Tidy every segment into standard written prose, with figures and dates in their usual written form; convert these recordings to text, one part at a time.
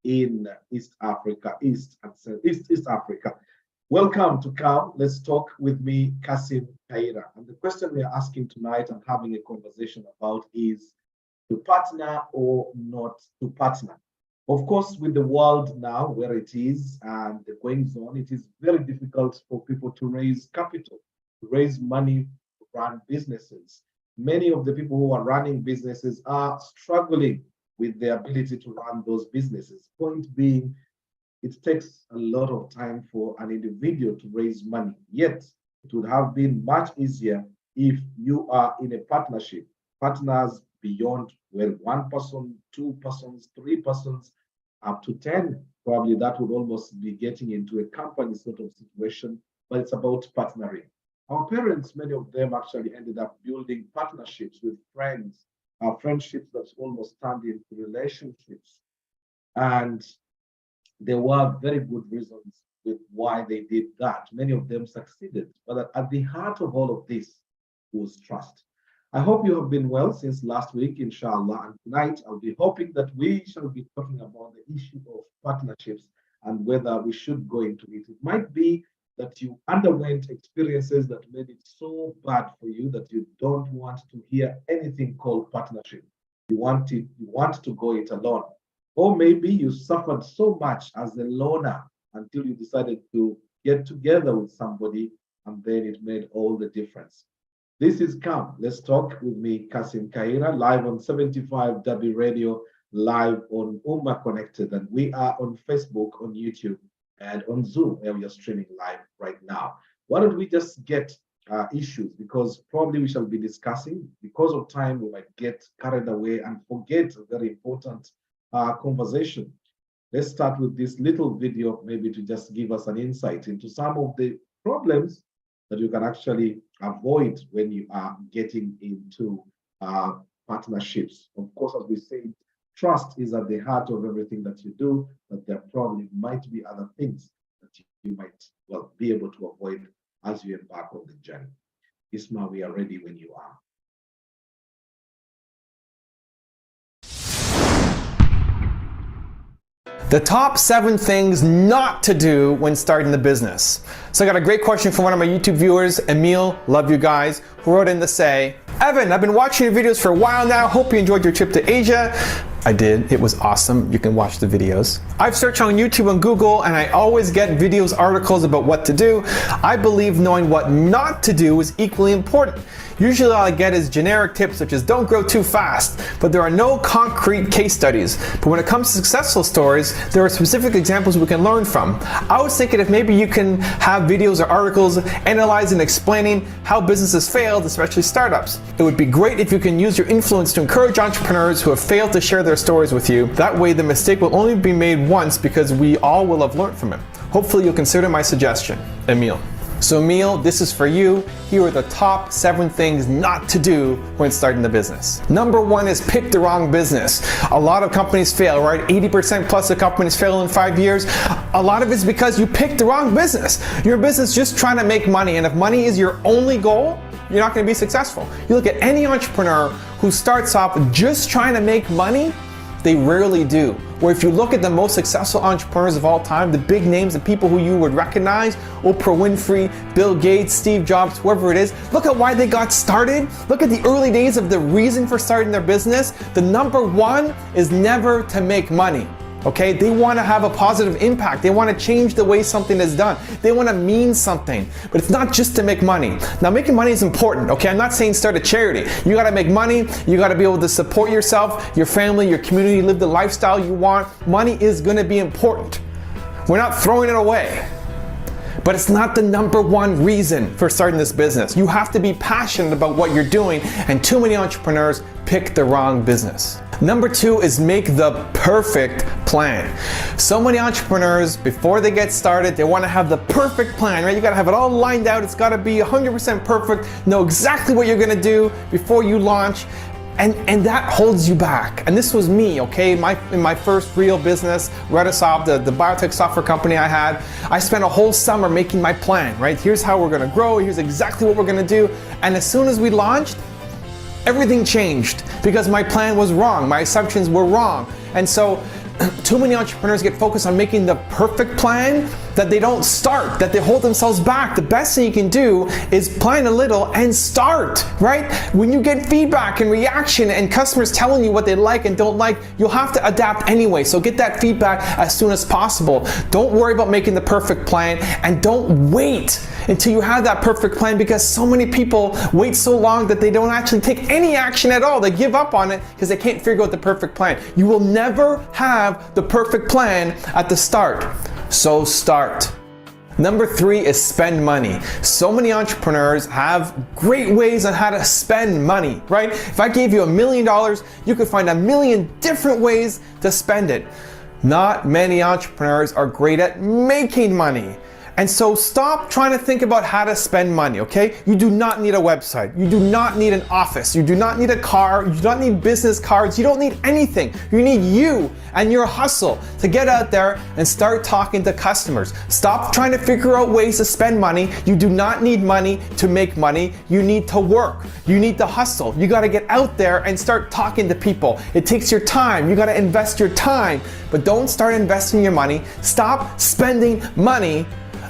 in East Africa, East Africa. Welcome to Come. Let's talk with me, Kassim, Kayira. And the question we are asking tonight and having a conversation about is to partner or not to partner. Of course, with the world now where it is and the goings on, it is very difficult for people to raise capital, to raise money to run businesses. Many of the people who are running businesses are struggling with the ability to run those businesses. Point being, it takes a lot of time for an individual to raise money. Yet, it would have been much easier if you are in a partnership, partners beyond, well, one person, two persons, three persons, up to 10. Probably that would almost be getting into a company sort of situation, but it's about partnering. Our parents, many of them actually ended up building partnerships with friends, friendships that's almost turned into relationships. And there were very good reasons with why they did that. Many of them succeeded, but at the heart of all of this was trust. I hope you have been well since last week, inshallah. And tonight, I'll be hoping that we shall be talking about the issue of partnerships and whether we should go into it. It might be that you underwent experiences that made it so bad for you that you don't want to hear anything called partnership. You want to go it alone. Or maybe you suffered so much as a loner until you decided to get together with somebody, and then it made all the difference. This is Come. Let's talk with me, Kassim Kayira, live on 75W Radio, live on Umma Connected, and we are on Facebook, on YouTube, and on Zoom, where we are streaming live right now. Why don't we just get issues, because probably we shall be discussing. Because of time, we might get carried away and forget a very important conversation. Let's start with this little video, maybe to just give us an insight into some of the problems that you can actually avoid when you are getting into partnerships. Of course, as we said, trust is at the heart of everything that you do, but there probably might be other things that you might, well, be able to avoid as you embark on the journey. Isma, we are ready when you are. The top 7 things not to do when starting the business. So I got a great question from one of my YouTube viewers, Emil, love you guys, who wrote in to say, Evan, I've been watching your videos for a while now. Hope you enjoyed your trip to Asia. I did, it was awesome. You can watch the videos. I've searched on YouTube and Google, and I always get videos, articles about what to do. I believe knowing what not to do is equally important. Usually all I get is generic tips such as don't grow too fast, but there are no concrete case studies. But when it comes to successful stories, there are specific examples we can learn from. I was thinking if maybe you can have videos or articles analyzing and explaining how businesses failed, especially startups. It would be great if you can use your influence to encourage entrepreneurs who have failed to share their stories with you. That way the mistake will only be made once because we all will have learned from it. Hopefully you'll consider my suggestion. Emil. So Emil, this is for you. Here are the top 7 things not to do when starting the business. Number 1 is pick the wrong business. A lot of companies fail, right? 80% plus of companies fail in 5 years. A lot of it's because you picked the wrong business. Your business just trying to make money, and if money is your only goal, you're not going to be successful. You look at any entrepreneur who starts off just trying to make money, they rarely do. Or if you look at the most successful entrepreneurs of all time, the big names, the people who you would recognize, Oprah Winfrey, Bill Gates, Steve Jobs, whoever it is, look at why they got started. Look at the early days of the reason for starting their business. The number 1 is never to make money. Okay, they want to have a positive impact. They want to change the way something is done. They want to mean something, but it's not just to make money. Now, making money is important, okay? I'm not saying start a charity. You got to make money. You got to be able to support yourself, your family, your community, live the lifestyle you want. Money is going to be important. We're not throwing it away. But it's not the number 1 reason for starting this business. You have to be passionate about what you're doing, and too many entrepreneurs pick the wrong business. Number 2 is make the perfect plan. So many entrepreneurs, before they get started, they want to have the perfect plan, right? You got to have it all lined out. It's got to be 100% perfect, know exactly what you're going to do before you launch. And that holds you back. And this was me, okay? In my first real business, Redisoft, the biotech software company I had, I spent a whole summer making my plan, right? Here's how we're gonna grow, here's exactly what we're gonna do. And as soon as we launched, everything changed because my plan was wrong, my assumptions were wrong. And so too many entrepreneurs get focused on making the perfect plan that they don't start, that they hold themselves back. The best thing you can do is plan a little and start, right? When you get feedback and reaction and customers telling you what they like and don't like, you'll have to adapt anyway. So get that feedback as soon as possible. Don't worry about making the perfect plan, and don't wait until you have that perfect plan, because so many people wait so long that they don't actually take any action at all. They give up on it because they can't figure out the perfect plan. You will never have the perfect plan at the start. So start. Number 3 is spend money. So many entrepreneurs have great ways on how to spend money, right? If I gave you $1 million, you could find 1,000,000 different ways to spend it. Not many entrepreneurs are great at making money. And so stop trying to think about how to spend money, okay? You do not need a website. You do not need an office. You do not need a car. You do not need business cards. You don't need anything. You need you and your hustle to get out there and start talking to customers. Stop trying to figure out ways to spend money. You do not need money to make money. You need to work. You need to hustle. You got to get out there and start talking to people. It takes your time. You got to invest your time, but don't start investing your money. Stop spending money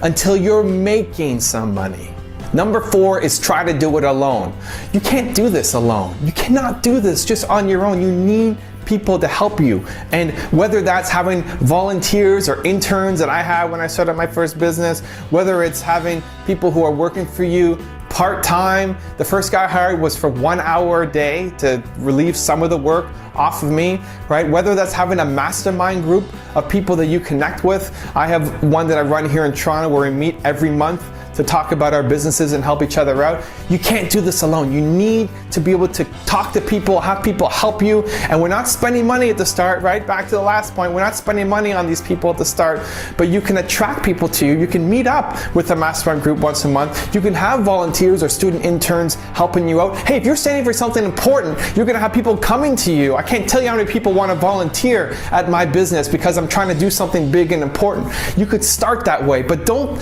until you're making some money. Number 4 is try to do it alone. You can't do this alone. You cannot do this just on your own. You need people to help you. And whether that's having volunteers or interns that I had when I started my first business, whether it's having people who are working for you part-time. The first guy I hired was for 1 hour a day to relieve some of the work off of me, right? Whether that's having a mastermind group of people that you connect with. I have one that I run here in Toronto where we meet every month to talk about our businesses and help each other out. You can't do this alone. You need to be able to talk to people, have people help you. And we're not spending money at the start, right? Back to the last point, we're not spending money on these people at the start, but you can attract people to you. You can meet up with a mastermind group once a month. You can have volunteers or student interns helping you out. Hey, if you're standing for something important, you're gonna have people coming to you. I can't tell you how many people want to volunteer at my business because I'm trying to do something big and important. You could start that way, but don't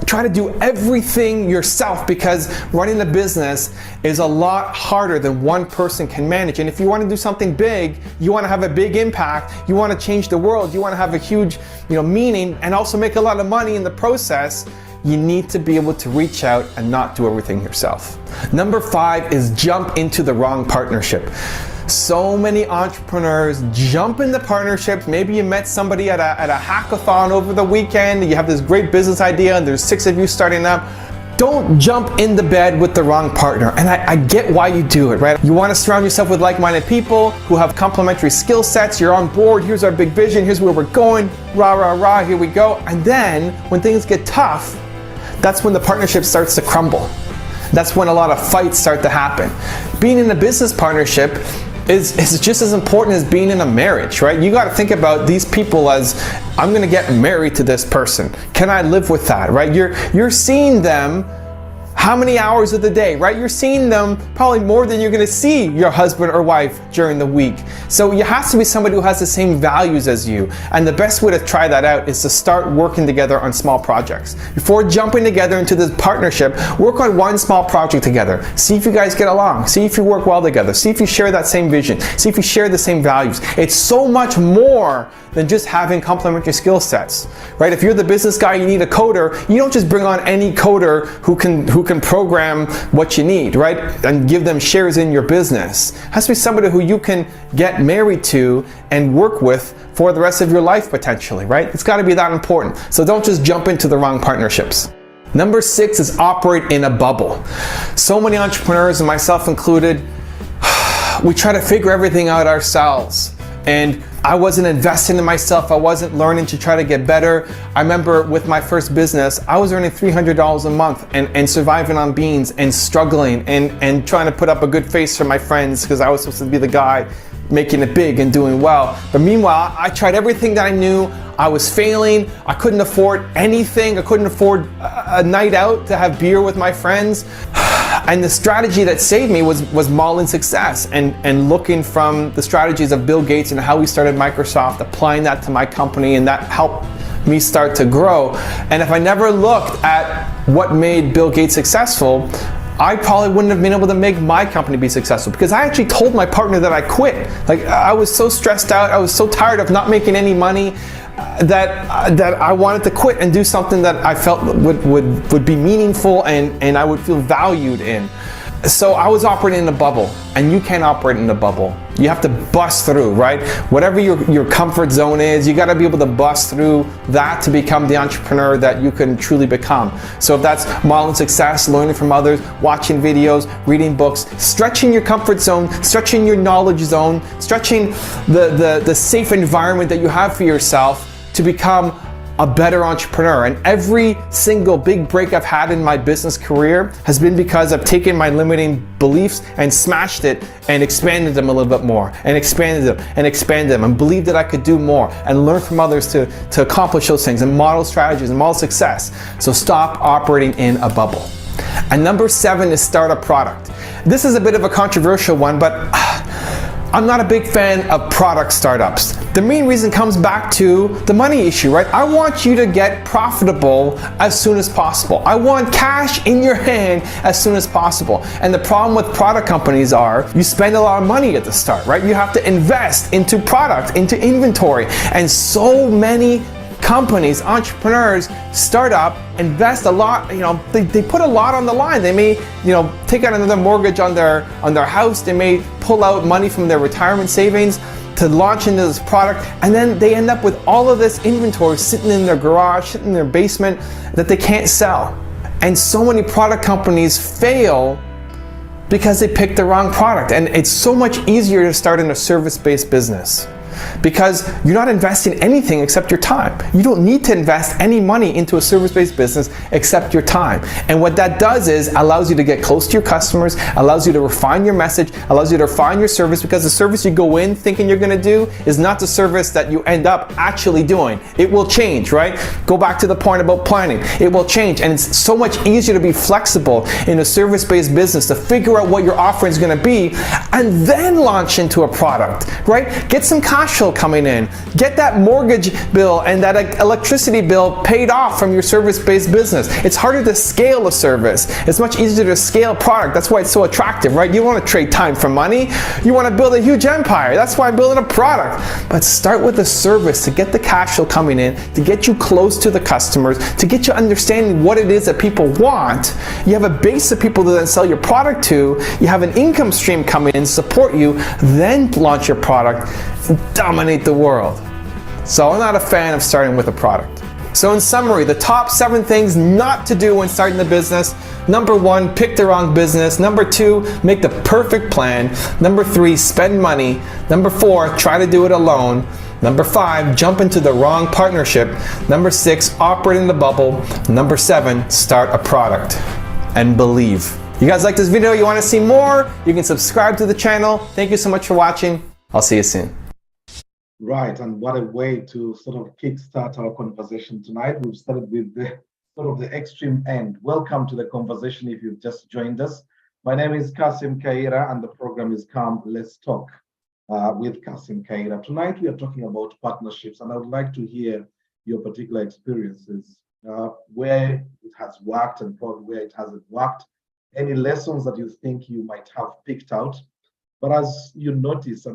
try to do everything yourself, because running a business is a lot harder than one person can manage. And if you want to do something big, you want to have a big impact, you want to change the world, you want to have a huge, meaning, and also make a lot of money in the process, you need to be able to reach out and not do everything yourself. Number 5 is jump into the wrong partnership. So many entrepreneurs jump into partnerships. Maybe you met somebody at a hackathon over the weekend. You have this great business idea and there's 6 of you starting up. Don't jump in the bed with the wrong partner. And I get why you do it, right? You want to surround yourself with like-minded people who have complementary skill sets. You're on board. Here's our big vision. Here's where we're going. Rah, rah, rah. Here we go. And then when things get tough, that's when the partnership starts to crumble. That's when a lot of fights start to happen. Being in a business partnership is just as important as being in a marriage, right? You got to think about these people as, I'm going to get married to this person. Can I live with that, right? You're seeing them how many hours of the day, right? You're seeing them probably more than you're going to see your husband or wife during the week. So you have to be somebody who has the same values as you. And the best way to try that out is to start working together on small projects. Before jumping together into this partnership, work on one small project together. See if you guys get along. See if you work well together. See if you share that same vision. See if you share the same values. It's so much more than just having complementary skill sets, right? If you're the business guy, you need a coder. You don't just bring on any coder who can program what you need, right? And give them shares in your business. It has to be somebody who you can get married to and work with for the rest of your life potentially, right? It's got to be that important. So don't just jump into the wrong partnerships. Number 6 is operate in a bubble. So many entrepreneurs, and myself included, we try to figure everything out ourselves. And I wasn't investing in myself. I wasn't learning to try to get better. I remember with my first business, I was earning $300 a month and surviving on beans and struggling and trying to put up a good face for my friends because I was supposed to be the guy making it big and doing well. But meanwhile, I tried everything that I knew. I was failing. I couldn't afford anything. I couldn't afford a night out to have beer with my friends. And the strategy that saved me was modeling success and looking from the strategies of Bill Gates and how he started Microsoft, applying that to my company, and that helped me start to grow. And if I never looked at what made Bill Gates successful, I probably wouldn't have been able to make my company be successful, because I actually told my partner that I quit. Like, I was so stressed out, I was so tired of not making any money that I wanted to quit and do something that I felt would be meaningful and I would feel valued in. So I was operating in a bubble, and you can't operate in a bubble. You have to bust through, right? Whatever your comfort zone is, you got to be able to bust through that to become the entrepreneur that you can truly become. So if that's modeling success, learning from others, watching videos, reading books, stretching your comfort zone, stretching your knowledge zone, stretching the safe environment that you have for yourself to become a better entrepreneur. And every single big break I've had in my business career has been because I've taken my limiting beliefs and smashed it and expanded them a little bit more, and expanded them and believed that I could do more and learn from others to accomplish those things and model strategies and model success. So stop operating in a bubble. And number 7 is start a product. This is a bit of a controversial one, but I'm not a big fan of product startups. The main reason comes back to the money issue, right? I want you to get profitable as soon as possible. I want cash in your hand as soon as possible. And the problem with product companies are you spend a lot of money at the start, right? You have to invest into product, into inventory. And so many companies, entrepreneurs, start up, invest a lot, they put a lot on the line. They may, take out another mortgage on their house. They may pull out money from their retirement savings to launch into this product, and then they end up with all of this inventory sitting in their garage, sitting in their basement that they can't sell. And so many product companies fail because they picked the wrong product. And it's so much easier to start in a service-based business, because you're not investing anything except your time. You don't need to invest any money into a service-based business except your time. And what that does is allows you to get close to your customers, allows you to refine your message, allows you to refine your service, because the service you go in thinking you're gonna do is not the service that you end up actually doing. It will change, right? Go back to the point about planning. It will change, and it's so much easier to be flexible in a service-based business, to figure out what your offering is gonna be and then launch into a product, right? Get some cash flow coming in. Get that mortgage bill and that electricity bill paid off from your service-based business. It's harder to scale a service. It's much easier to scale a product. That's why it's so attractive, right? You don't want to trade time for money. You want to build a huge empire. That's why I'm building a product. But start with a service to get the cash flow coming in, to get you close to the customers, to get you understanding what it is that people want. You have a base of people to then sell your product to. You have an income stream coming in, support you, then launch your product, dominate the world. So I'm not a fan of starting with a product. So in summary, the top 7 things not to do when starting the business. Number 1, pick the wrong business. Number 2, make the perfect plan. Number 3, spend money. Number 4, try to do it alone. Number 5, jump into the wrong partnership. Number 6, operate in the bubble. Number 7, start a product and believe. You guys like this video? You want to see more? You can subscribe to the channel. Thank you so much for watching. I'll see you soon. Right, and what a way to sort of kickstart our conversation tonight. We've started with the sort of the extreme end. Welcome to the conversation if you've just joined us. My name is Kassim Kayira, and the program is Come Let's Talk with Kassim Kayira. Tonight we are talking about partnerships, and I would like to hear your particular experiences, where it has worked and probably where it hasn't worked, any lessons that you think you might have picked out. But as you notice,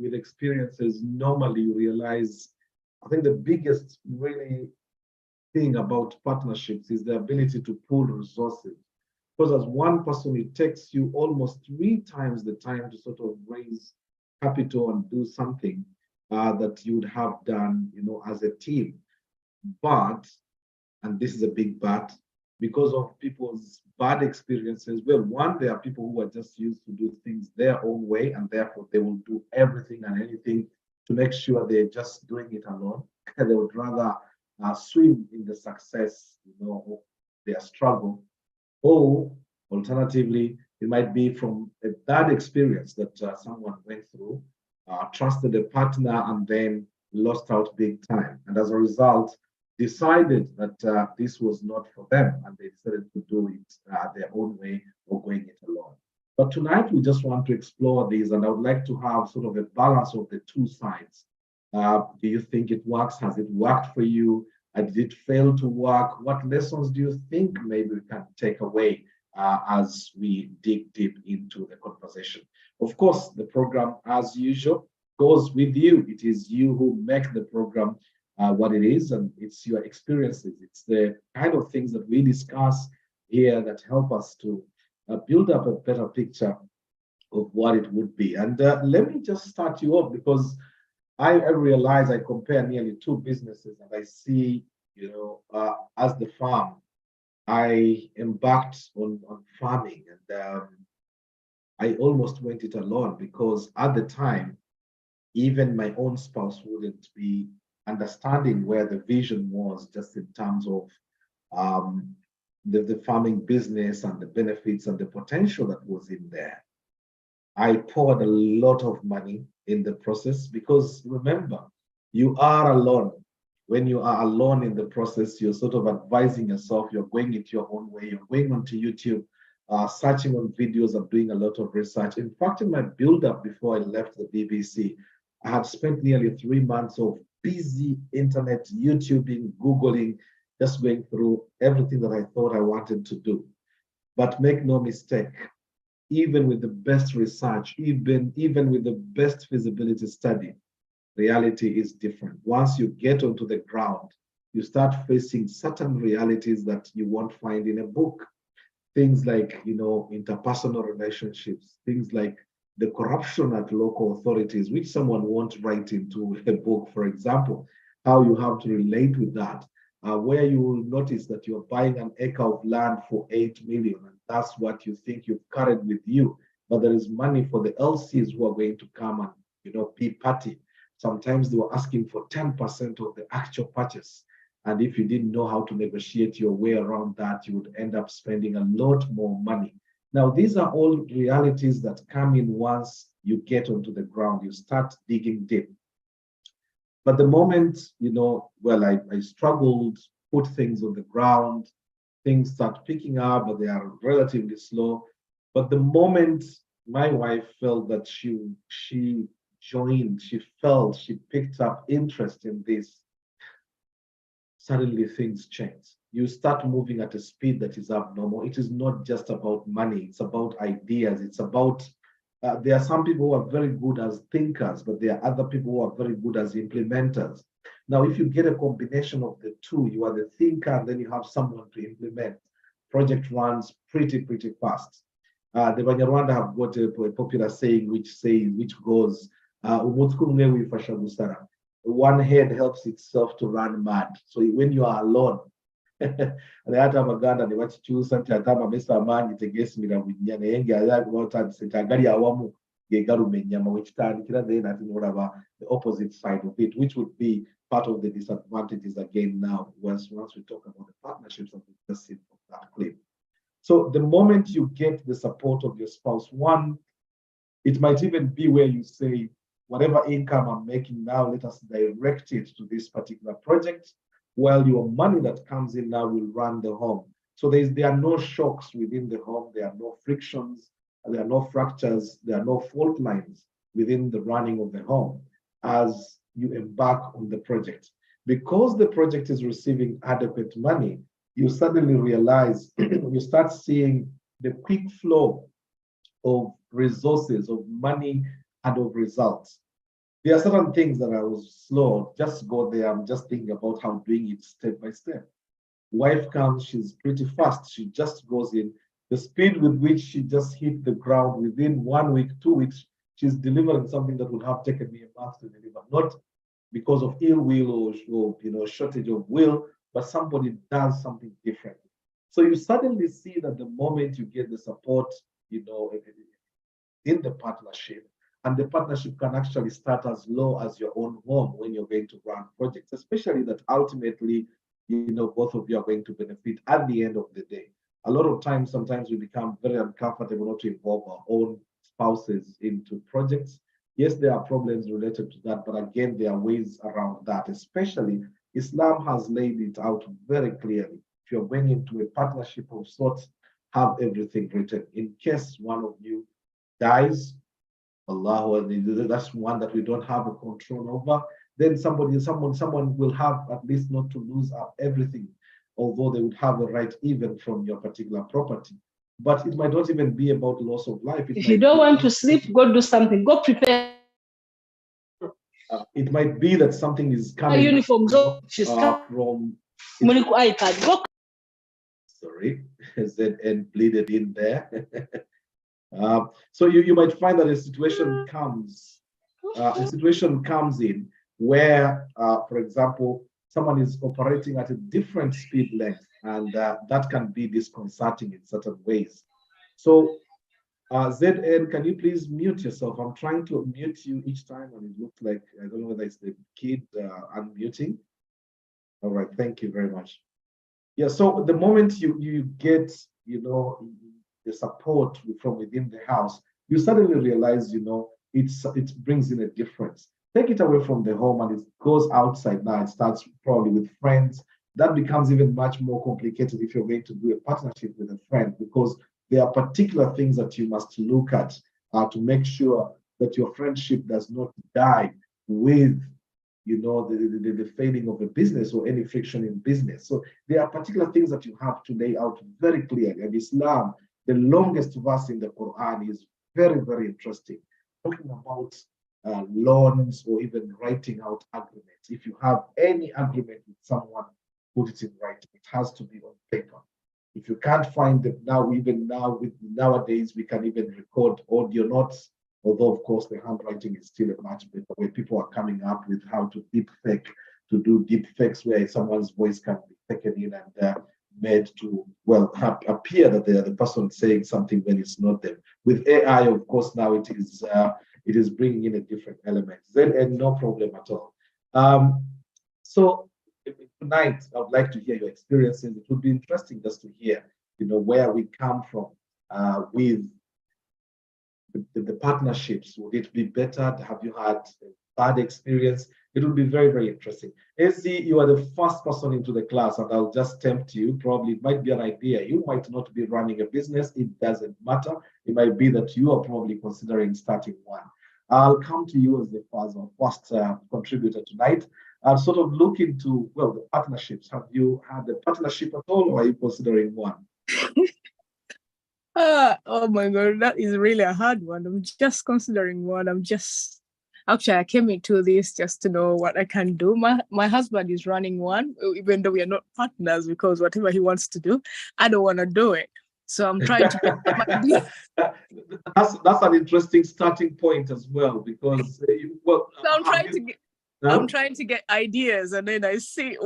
with experiences, normally you realize, I think the biggest really thing about partnerships is the ability to pool resources. Because as one person, it takes you almost 3 times the time to sort of raise capital and do something that you would have done, as a team. But, and this is a big but, because of people's bad experiences, well, one, there are people who are just used to do things their own way, and therefore they will do everything and anything to make sure they're just doing it alone. They would rather swim in the success, of their struggle. Or alternatively, it might be from a bad experience that someone went through, trusted a partner, and then lost out big time. And as a result, decided that this was not for them, and they decided to do it their own way or going it alone. But tonight we just want to explore these, and I would like to have sort of a balance of the 2 sides. Do you think it works? Has it worked for you? Did it fail to work? What lessons do you think maybe we can take away as we dig deep into the conversation. Of course, the program, as usual, goes with you. It is you who make the program what it is, and it's your experiences. It's the kind of things that we discuss here that help us to build up a better picture of what it would be. And let me just start you off, because I realize I compare nearly two businesses, and I see, as the farm, I embarked on farming, and I almost went it alone, because at the time, even my own spouse wouldn't be understanding where the vision was, just in terms of the farming business and the benefits and the potential that was in there. I poured a lot of money in the process, because remember, you are alone. When you are alone in the process, you're sort of advising yourself, you're going it your own way, you're going onto YouTube, searching on videos and doing a lot of research. In fact, in my build-up before I left the BBC, I had spent nearly 3 months of busy internet, YouTubing, Googling, just going through everything that I thought I wanted to do. But make no mistake, even with the best research, even with the best feasibility study, reality is different. Once you get onto the ground, you start facing certain realities that you won't find in a book. Things like, interpersonal relationships, things like the corruption at local authorities, which someone won't write into a book, for example, how you have to relate with that, where you will notice that you're buying an acre of land for 8 million, and that's what you think you've carried with you. But there is money for the LCs who are going to come and, be party. Sometimes they were asking for 10% of the actual purchase. And if you didn't know how to negotiate your way around that, you would end up spending a lot more money. Now, these are all realities that come in once you get onto the ground, you start digging deep. But the moment, I struggled, put things on the ground, things start picking up, but they are relatively slow. But the moment my wife felt that she joined, she picked up interest in this, suddenly things change. You start moving at a speed that is abnormal. It is not just about money, it's about ideas. It's about, there are some people who are very good as thinkers, but there are other people who are very good as implementers. Now, if you get a combination of the two, you are the thinker and then you have someone to implement, project runs pretty fast. The Banyarwanda have got a popular saying which goes, one head helps itself to run mad. So when you are alone, hata abaganda ne bakikyusa nti ate amamesa amaanyi tegeesimira bunnya naye ng'agali awamu ge galuma ennyama wekitandikira then ate n'olaba the opposite side of it, which would be part of the disadvantages again now once we talk about the partnerships that we just seen from that clip. So the moment you get the support of your spouse, one, it might even be where you say, whatever income I'm making now, let us direct it to this particular project, while your money that comes in now will run the home. So there are no shocks within the home, there are no frictions, there are no fractures, there are no fault lines within the running of the home as you embark on the project. Because the project is receiving adequate money, you suddenly realize, you start seeing the quick flow of resources, of money, and of results. There are certain things that I was slow, just go there, I'm just thinking about how doing it step by step. Wife comes, she's pretty fast, she just goes in. The speed with which she just hit the ground within 1 week, 2 weeks, she's delivering something that would have taken me a month to deliver, not because of ill will or shortage of will, but somebody does something different. So you suddenly see that the moment you get the support, in the partnership, and the partnership can actually start as low as your own home when you're going to run projects, especially that ultimately, both of you are going to benefit at the end of the day. A lot of times, sometimes we become very uncomfortable not to involve our own spouses into projects. Yes, there are problems related to that, but again, there are ways around that, especially Islam has laid it out very clearly. If you're going into a partnership of sorts, have everything written. In case one of you dies, Allah, that's one that we don't have a control over, then someone will have at least not to lose up everything, although they would have a right even from your particular property. but it might not even be about loss of life. If you don't want to sleep, go do something. Go prepare. It might be that something is coming Uniform. from iPad. Go. Sorry, ZN bleeded in there. So you might find that a situation comes in where, for example, someone is operating at a different speed length, and that can be disconcerting in certain ways. So ZN, can you please mute yourself? I'm trying to mute you each time, and it looks like, I don't know whether it's the kid unmuting. All right, thank you very much. Yeah, so the moment you get, the support from within the house, you suddenly realize, it brings in a difference. Take it away from the home and it goes outside now. It starts probably with friends. That becomes even much more complicated if you're going to do a partnership with a friend, because there are particular things that you must look at to make sure that your friendship does not die with the failing of a business or any friction in business. So there are particular things that you have to lay out very clearly. And Islam, the longest verse in the Quran, is very, very interesting, talking about loans or even writing out agreements. If you have any agreement with someone, put it in writing. It has to be on paper. If you can't find them now, even now, with nowadays, we can even record audio notes. Although, of course, the handwriting is still a much better way. People are coming up with how to do deep fakes where someone's voice can be taken in and made to, appear that they are the person saying something when it's not them. With AI, of course, now it is bringing in a different element. Then, no problem at all. So tonight, I would like to hear your experiences. It would be interesting just to hear, where we come from with the partnerships. Would it be better? Have you had a bad experience? It will be very, very interesting. AC, you are the first person into the class, and I'll just tempt you. Probably it might be an idea. You might not be running a business. It doesn't matter. It might be that you are probably considering starting one. I'll come to you as the first contributor tonight. I'll sort of look into, the partnerships. Have you had a partnership at all, or are you considering one? Oh my God, that is really a hard one. I'm just considering one. Actually, I came into this just to know what I can do. My husband is running one, even though we are not partners, because whatever he wants to do, I don't want to do it. So I'm trying to get That's an interesting starting point as well, because I'm trying to get ideas, and then I see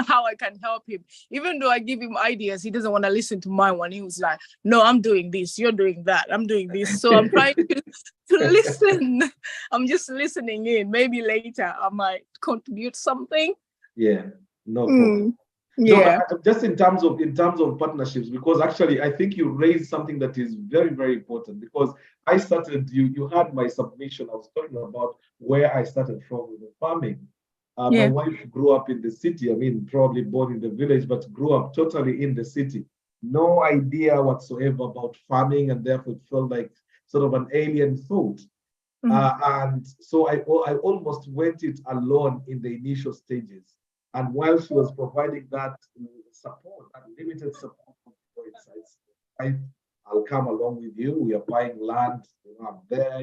how I can help him. Even though I give him ideas, he doesn't want to listen to my one. He was like, no, I'm doing this, you're doing that, I'm doing this. So I'm trying to listen. I'm just listening in. Maybe later I might contribute something. Yeah, no problem. Yeah. No, just in terms of partnerships, because actually I think you raised something that is very, very important, because I started, you had my submission. I was talking about where I started from with the farming. My wife grew up in the city. I mean, probably born in the village, but grew up totally in the city. No idea whatsoever about farming, and therefore it felt like sort of an alien thought. And so I almost went it alone in the initial stages. And while she was providing that support, that limited support for insights, I'll come along with you. We are buying land. I'm there.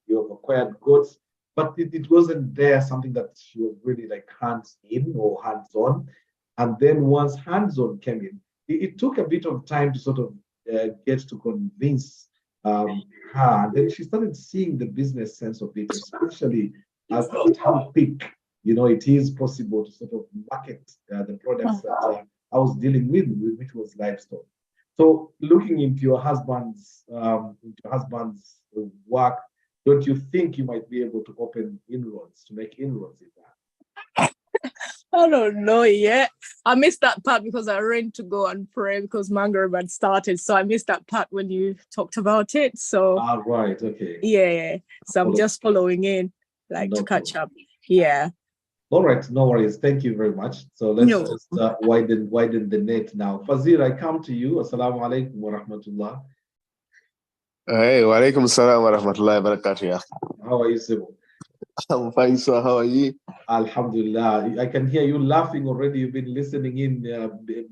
You have acquired goods, but it wasn't there something that she was really like hands in or hands on. And then once hands on came in, it took a bit of time to sort of get to convince her. And then she started seeing the business sense of it, especially as how quick, it is possible to sort of market the products that I was dealing with, which was livestock. So looking into your husband's work, don't you think you might be able to make inroads in that? I don't know yet. I missed that part because I ran to go and pray because Maghrib had started. So I missed that part when you talked about it. So right, okay. Yeah. So I'm just following in, to catch up. Yeah. All right, no worries. Thank you very much. So let's just widen the net now. Fazil, I come to you. Assalamu alaikum wa rahmatullah. Hey, wa alaikum assalam wa rahmatullahi wa barakatuh. How are you, Sibu? I'm fine, sir. How are you? Alhamdulillah. I can hear you laughing already. You've been listening in,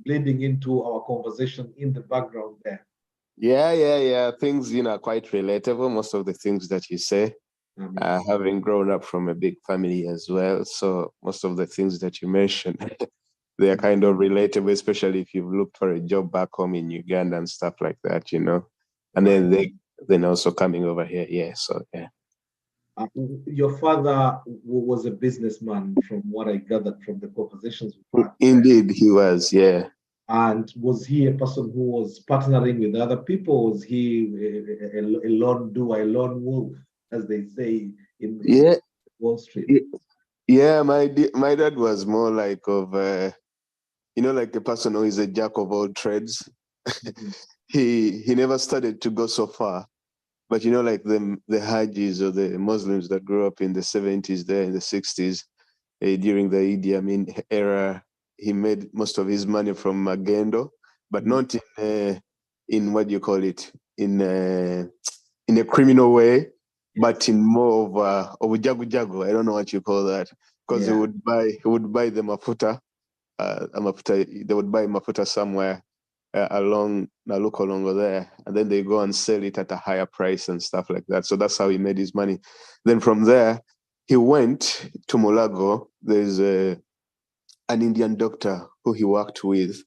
bleeding into our conversation in the background there. Yeah. Things, are quite relatable. Most of the things that you say, having grown up from a big family as well. So most of the things that you mentioned, they are kind of relatable, especially if you've looked for a job back home in Uganda and stuff like that, And then also coming over here. Yeah. So yeah. Your father was a businessman, from what I gathered from the conversations we've had. Indeed, he was. Yeah. And was he a person who was partnering with other people? Was he a lone doer, a lone wolf, as they say in Wall Street? Yeah, my dad was more like of like a person who is a jack of all trades. He never started to go so far, but like the Hajis or the Muslims that grew up in the 70s, there in the 60s, during the Idi Amin era, he made most of his money from magendo, but not in what do you call it, in a criminal way, but in more of a jagu. I don't know what you call that, because he would buy the mafuta. They would buy mafuta somewhere along Nalukolongo there, and then they go and sell it at a higher price and stuff like that. So that's how he made his money. Then from there, he went to Mulago. There's an Indian doctor who he worked with,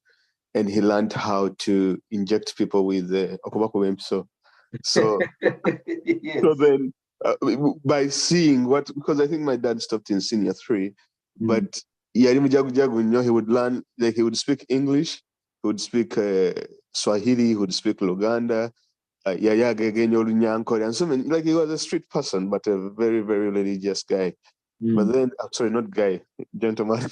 and he learned how to inject people with okobako wemso. So, Yes. so then by seeing because I think my dad stopped in senior 3, but he would learn, like he would speak English, he would speak Swahili, he would speak Luganda, and so many, like he was a street person, but a very, very religious guy. But then, sorry, not guy, gentleman.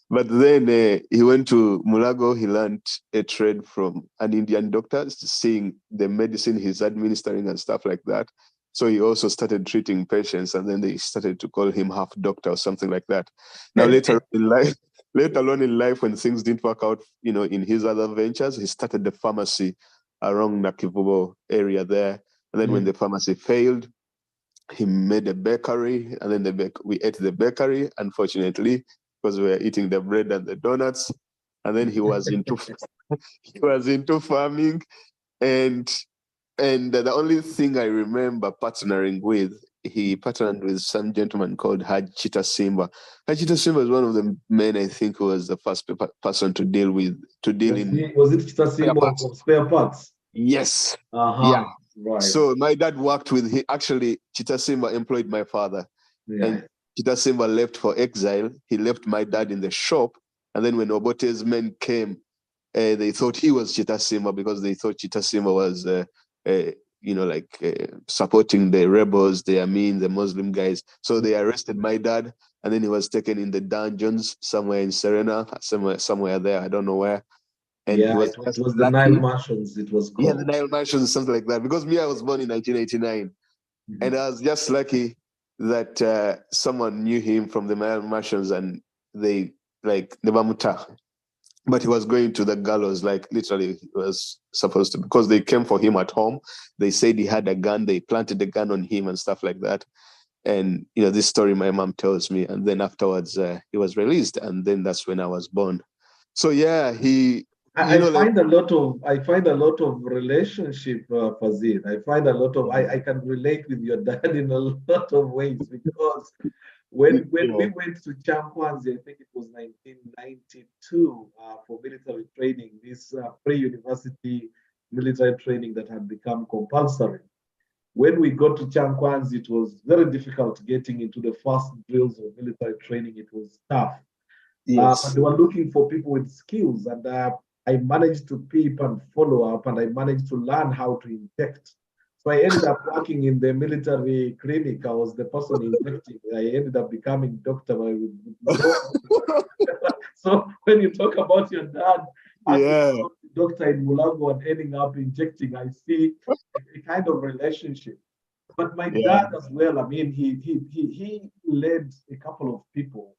But then he went to Mulago. He learned a trade from an Indian doctor, seeing the medicine he's administering and stuff like that. So he also started treating patients, and then they started to call him half doctor or something like that. Now later on in life, when things didn't work out, in his other ventures, he started the pharmacy around Nakivubo area there. And then when the pharmacy failed, he made a bakery, and then we ate the bakery, unfortunately, because we were eating the bread and the donuts. And then he was into farming, and the only thing I remember partnering with, he partnered with some gentleman called Haj Chita Simba. Haj Chita Simba is one of the men, I think, who was the first person to deal Was it Chita spare Simba parts. of spare parts? Yes. Yeah. Right. So my dad worked with, Chita Simba employed my father. Yeah. And Chita Simba left for exile. He left my dad in the shop. And then when Obote's men came, they thought he was Chita Simba, because they thought Chita Simba was, supporting the rebels, the Muslim guys. So they arrested my dad, and then he was taken in the dungeons somewhere in Serena, somewhere there, I don't know where. And he was it was the Nile Mansions, it was called. Yeah, the Nile Mansions, something like that. Because I was born in 1989. And I was just lucky that someone knew him from the Nile Mansions, and they, Nebamuta. But he was going to the gallows, literally he was supposed to, because they came for him at home. They said he had a gun. They planted the gun on him and stuff like that. And, this story my mom tells me. And then afterwards, he was released. And then that's when I was born. So, yeah, I find a lot of relationship, Fazil. I find a lot of, I can relate with your dad in a lot of ways, because when we went to Chankwanzi, I think it was 1992, for military training, this pre-university military training that had become compulsory. When we got to Chankwanzi, it was very difficult getting into the first drills of military training. It was tough. Yes. But they were looking for people with skills, and I managed to peep and follow up, and I managed to learn how to inject. So I ended up working in the military clinic. I was the person injecting. I ended up becoming doctor. So when you talk about your dad, doctor in Mulago and ending up injecting, I see a kind of relationship. But my dad as well, I mean, he led a couple of people.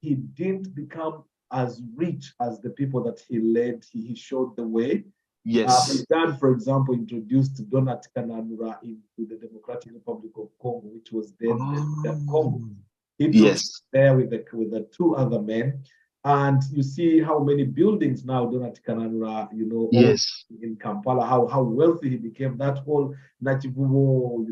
He didn't become as rich as the people that he led. He showed the way. Yes. My dad, for example, introduced Donat Kananura into the Democratic Republic of Congo, which was then the Congo. He took there with the 2 other men. And you see how many buildings now Donat Kananura, all Yes. in Kampala, how wealthy he became. That whole Nachibumo,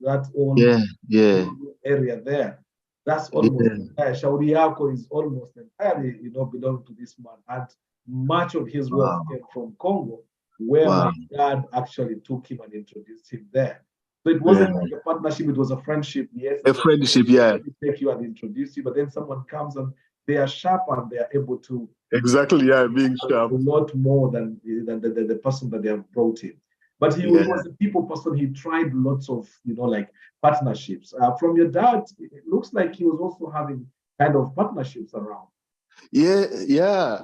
that whole Yeah. area there. That's almost entire. Shauriako is almost entirely, belong to this man. And much of his wealth came from Congo, where my dad actually took him and introduced him there. So it wasn't like a partnership, it was a friendship. Yes, a friendship, yeah. Let me take you and introduce you, but then someone comes and they are sharp and they are able to exactly, yeah, being sharp a lot more than the person that they have brought in. But he was a people person. He tried lots of like partnerships. From your dad, it looks like he was also having kind of partnerships around. Yeah.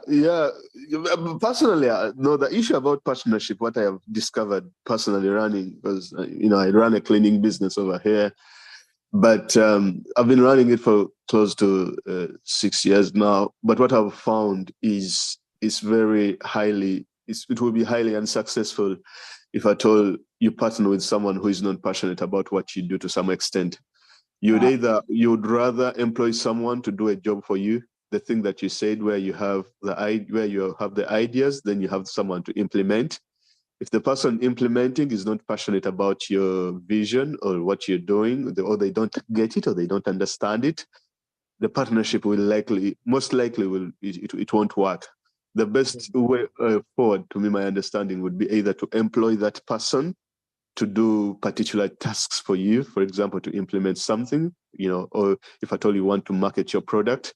Personally, no, the issue about partnership, what I have discovered personally running, because I run a cleaning business over here, but I've been running it for close to 6 years now. But what I've found is it will be highly unsuccessful if at all you partner with someone who is not passionate about what you do to some extent. You'd rather employ someone to do a job for you, the thing that you said, where you have the ideas, then you have someone to implement. If the person implementing is not passionate about your vision or what you're doing, or they don't get it or they don't understand it, the partnership most likely it won't work. The best way forward, to me, my understanding would be either to employ that person to do particular tasks for you, for example, to implement something, or if at all you want to market your product.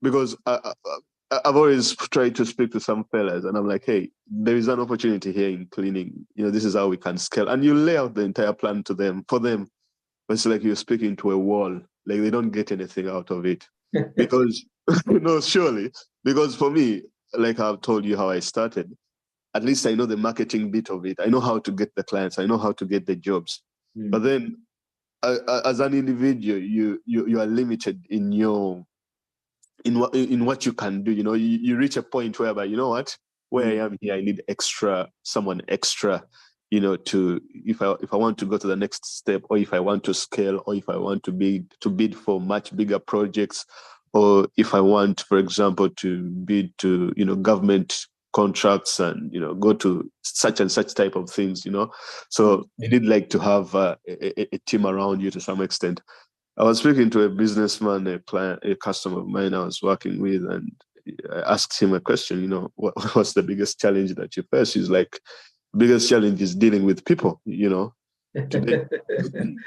Because I've always tried to speak to some fellas and I'm like, hey, there is an opportunity here in cleaning. This is how we can scale. And you lay out the entire plan for them. But it's like you're speaking to a wall. Like they don't get anything out of it. Because, no, surely. Because for me, like I've told you how I started, at least I know the marketing bit of it. I know how to get the clients. I know how to get the jobs. But then as an individual, you are limited in what you can do. You reach a point whereby, where I am here, I need someone extra, to if I want to go to the next step, or if I want to scale, or if I want to bid for much bigger projects, or if I want, for example, to bid to government contracts and go to such and such type of things. So you need like to have a team around you to some extent. I was speaking to a businessman, a customer of mine I was working with, and I asked him a question, what's the biggest challenge that you face? He's like, biggest challenge is dealing with people, today.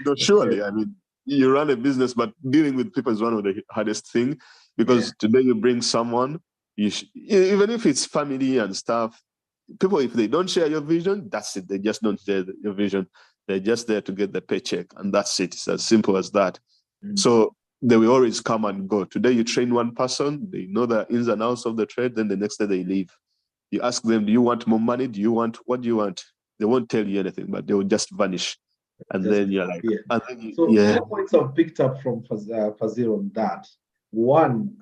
No, surely, I mean, you run a business, but dealing with people is one of the hardest thing, because today you bring someone, even if it's family and stuff, people, if they don't share your vision, that's it. They just don't share your vision. They're just there to get the paycheck, and that's it. It's as simple as that. So they will always come and go. Today you train one person, they know the ins and outs of the trade, then the next day they leave. You ask them, do you want more money? What do you want? They won't tell you anything, but they will just vanish. And then you're like, Two points I've picked up from Fazil on that. One,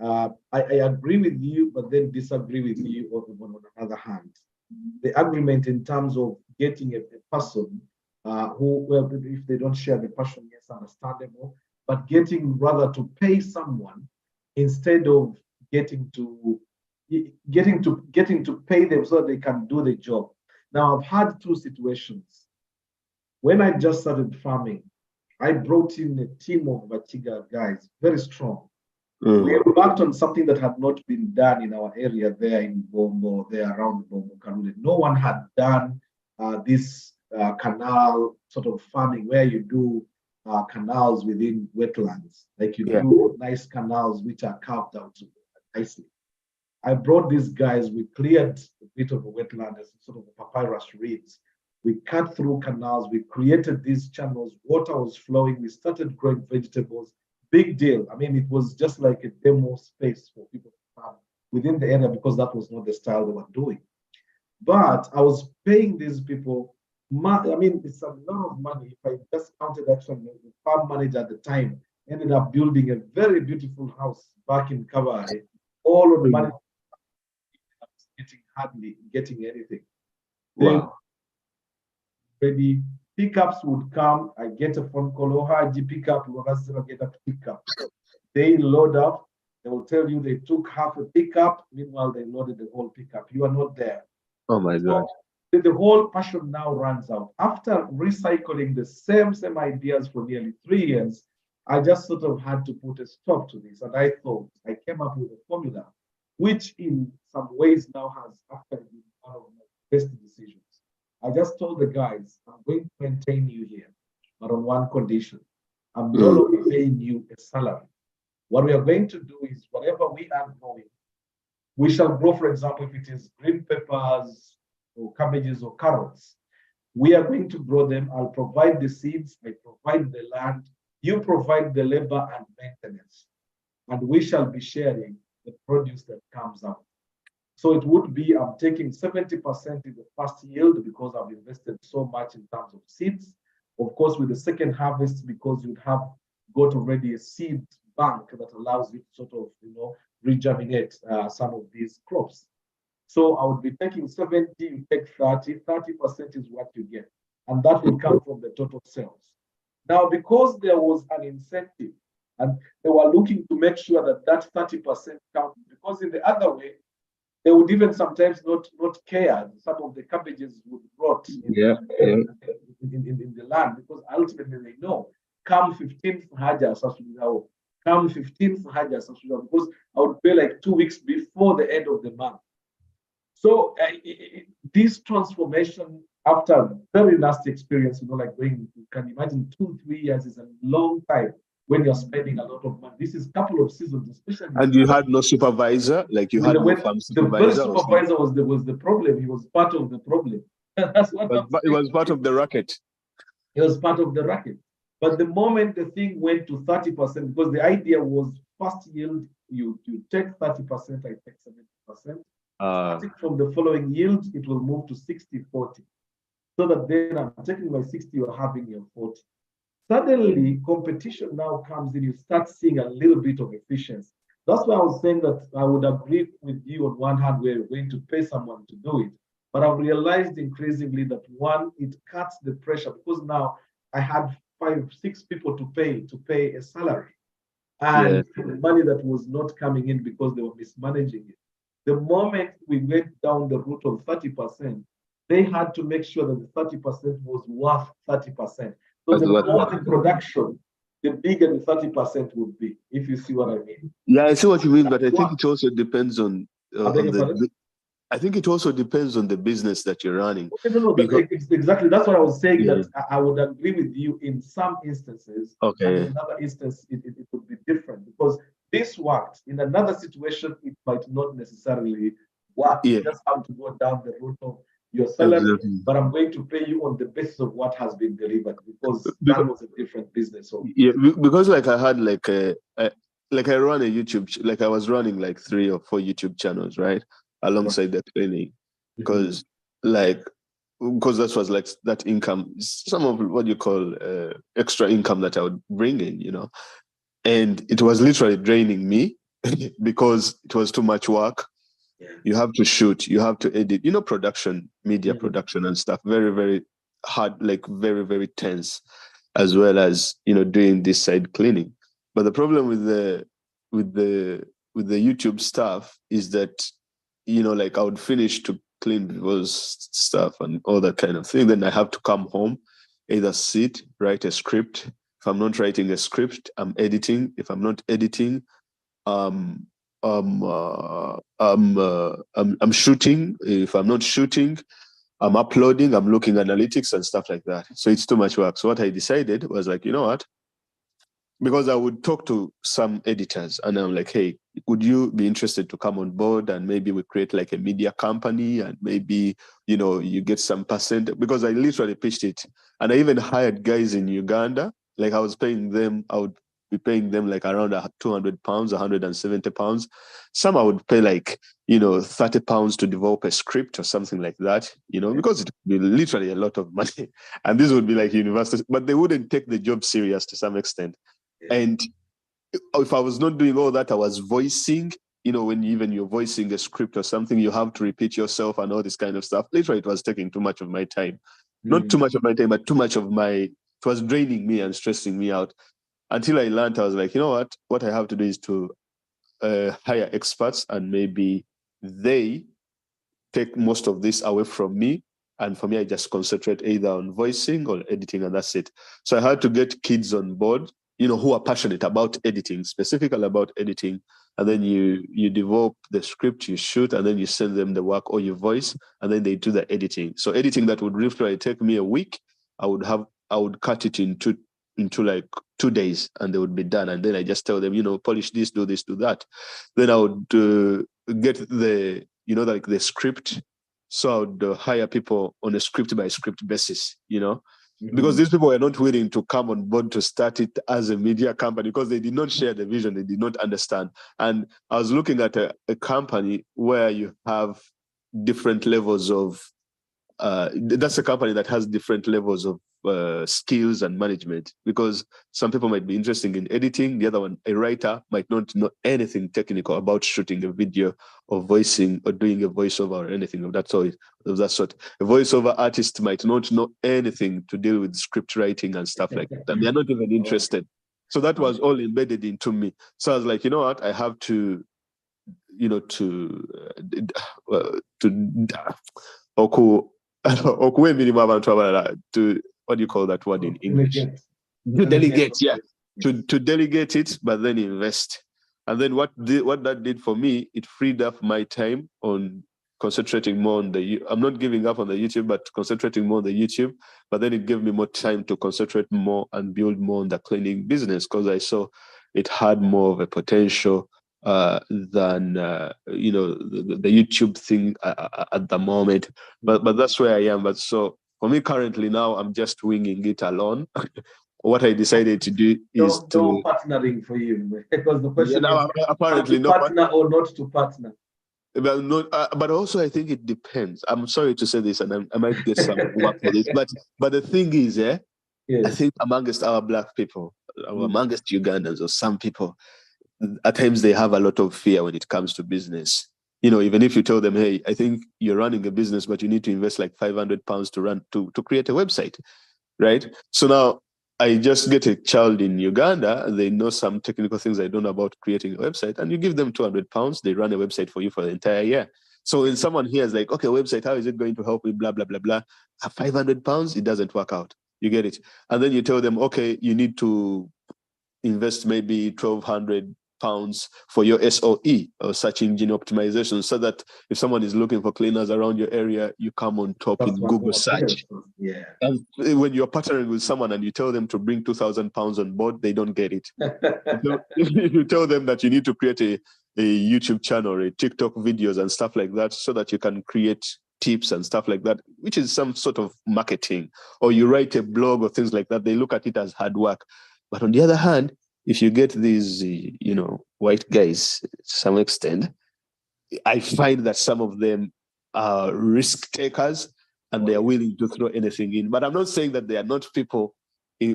I agree with you, but then disagree with you on another hand. The agreement in terms of getting a person who, if they don't share the passion, yes, understandable, but getting rather to pay someone instead of getting to pay them so that they can do the job. Now, I've had two situations. When I just started farming, I brought in a team of Bachiga guys, very strong. We embarked on something that had not been done in our area there in Bombo, there around Bombo, Karule. No one had done this canal sort of farming where you do canals within wetlands, like you do nice canals which are carved out nicely. I brought these guys, we cleared a bit of a wetland as sort of a papyrus reeds. We cut through canals, we created these channels, water was flowing, we started growing vegetables. Big deal. I mean, it was just like a demo space for people to farm within the area, because that was not the style they were doing. But I was paying these people, I mean, it's a lot of money. If I just counted actually, the farm manager at the time ended up building a very beautiful house back in Kabare. All of the money hardly getting anything. Wow. Then the pickups would come. I get a phone call, oh, Haji, pick up, get a pickup. They load up. They will tell you they took half a pickup, meanwhile they loaded the whole pickup. You are not there. Oh my God. So the whole passion now runs out. After recycling the same ideas for nearly 3 years, I just sort of had to put a stop to this. And I thought I came up with a formula, which in some ways now has actually been one of my best decisions. I just told the guys, I'm going to maintain you here, but on one condition. I'm no longer paying you a salary. What we are going to do is whatever we are growing, we shall grow, for example, if it is green peppers or cabbages or carrots, we are going to grow them. I'll provide the seeds, I provide the land, you provide the labor and maintenance, and we shall be sharing the produce that comes out. So it would be, I'm taking 70% in the first yield because I've invested so much in terms of seeds. Of course, with the second harvest, because you'd have got already a seed bank that allows you to sort of, regerminate some of these crops. So I would be taking 70, you take 30, 30% is what you get. And that will come from the total sales. Now, because there was an incentive and they were looking to make sure that that 30% counted, because in the other way, they would even sometimes not care. Some of the cabbages would rot in the land, because ultimately they know, come 15th Haja, come 15th Haja, because I would pay like 2 weeks before the end of the month. So this transformation after very nasty experience, like going, you can imagine 2-3 years is a long time when you're spending a lot of money. This is a couple of seasons, especially. And you had no supervisor, like you had no farm supervisor. The very supervisor was the problem. He was part of the problem. That's what it was part of the racket. It was part of the racket. But the moment the thing went to 30%, because the idea was first yield, you take 30%, I take 70%. From the following yield, it will move to 60-40. So that then I'm taking my 60, you're having your 40. Suddenly, competition now comes in, you start seeing a little bit of efficiency. That's why I was saying that I would agree with you on one hand, where you're going to pay someone to do it. But I've realized increasingly that one, it cuts the pressure, because now I had 5-6 people to pay a salary. And the money that was not coming in because they were mismanaging it. The moment we went down the route of 30%, they had to make sure that the 30% was worth 30%. So the more the production, the bigger the 30% would be, if you see what I mean. Yeah, I see what you mean, but I think it also depends on I think it also depends on the business that you're running. Okay, no, exactly. That's what I was saying, that I would agree with you in some instances. Okay. And in another instance, it would be different, because this worked. In another situation, it might not necessarily work. You just have to go down the route of your salary, but I'm going to pay you on the basis of what has been delivered, because that was a different business. So because like I had I run a YouTube, like I was running like 3 or 4 YouTube channels, right? Alongside the training, because that was like that income, some of what you call extra income that I would bring in, and it was literally draining me because it was too much work. You have to shoot, you have to edit, production, media production and stuff, very, very hard, like very, very tense, as well as, doing this side cleaning. But the problem with the YouTube stuff is that, like I would finish to clean people's stuff and all that kind of thing. Then I have to come home, either sit, write a script. If I'm not writing a script, I'm editing. If I'm not editing, I'm shooting. If I'm not shooting, I'm uploading, I'm looking analytics and stuff like that. So it's too much work. So what I decided was like, you know what? Because I would talk to some editors and I'm like, hey, would you be interested to come on board and maybe we create like a media company and maybe, you get some percent, because I literally pitched it. And I even hired guys in Uganda. Like I would be paying them like around £200, £170. Some I would pay like, £30 to develop a script or something like that, because it would be literally a lot of money. And this would be like university, but they wouldn't take the job serious to some extent. And if I was not doing all that, I was voicing, when even you're voicing a script or something, you have to repeat yourself and all this kind of stuff. Literally, it was taking too much of my time. Not too much of my time, but too much of it was draining me and stressing me out. Until I learned, I was like, you know what I have to do is to hire experts, and maybe they take most of this away from me. And for me, I just concentrate either on voicing or editing, and that's it. So I had to get kids on board, who are passionate about editing, specifically about editing. And then you develop the script, you shoot, and then you send them the work or you voice, and then they do the editing. So editing that would literally take me a week, I would cut it into like 2 days, and they would be done. And then I just tell them, polish this, do this, do that. Then I would get the, like the script. So I would hire people on a script by script basis, because these people were not willing to come on board to start it as a media company because they did not share the vision, they did not understand. And I was looking at a company where you have different levels of, that's a company that has different levels of skills and management, because some people might be interested in editing, the other one, a writer, might not know anything technical about shooting a video or voicing or doing a voiceover or anything of that sort. A voiceover artist might not know anything to deal with script writing and stuff like that. And they're not even interested. So that was all embedded into me. So I was like, you know what, I have to, to what do you call that word in English? To delegate, yeah. To delegate it, but then invest. And then what that did for me, it freed up my time on concentrating more on I'm not giving up on the YouTube, but concentrating more on the YouTube. But then it gave me more time to concentrate more and build more on the cleaning business, because I saw it had more of a potential than the YouTube thing at the moment. But that's where I am. But so for me currently now, I'm just winging it alone. What I decided to do is no partnering for you, because the question is apparently to partner or not to partner. But also I think it depends. I'm sorry to say this, and I might get some work for this. But the thing is, yes. I think amongst our Black people, amongst Ugandans or some people, at times they have a lot of fear when it comes to business. Even if you tell them, hey, I think you're running a business, but you need to invest like £500 to create a website, right? So now I just get a child in Uganda, and they know some technical things I don't know about creating a website, and you give them £200, they run a website for you for the entire year. So when someone here is like, okay, website, how is it going to help me, blah, blah, blah, blah. At £500, it doesn't work out. You get it? And then you tell them, okay, you need to invest maybe £1,200 for your SOE, or search engine optimization, so that if someone is looking for cleaners around your area, you come on top in Google search. Yeah. And when you're partnering with someone and you tell them to bring £2,000 on board, they don't get it. You tell them that you need to create a YouTube channel, or a TikTok videos and stuff like that, so that you can create tips and stuff like that, which is some sort of marketing, or you write a blog or things like that, they look at it as hard work. But on the other hand, if you get these, white guys, to some extent, I find that some of them are risk takers, and they are willing to throw anything in. But I'm not saying that there are not people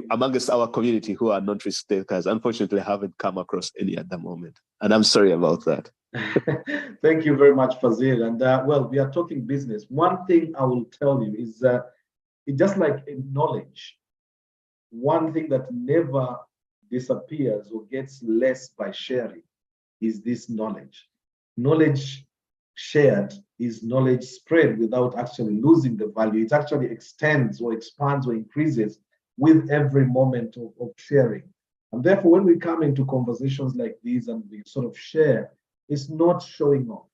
amongst our community who are not risk takers. Unfortunately, I haven't come across any at the moment. And I'm sorry about that. Thank you very much, Fazil. And well, we are talking business. One thing I will tell you is that it's just like in knowledge. One thing that never disappears or gets less by sharing is this knowledge. Knowledge shared is knowledge spread without actually losing the value. It actually extends or expands or increases with every moment of sharing. And therefore, when we come into conversations like these and we sort of share, it's not showing off.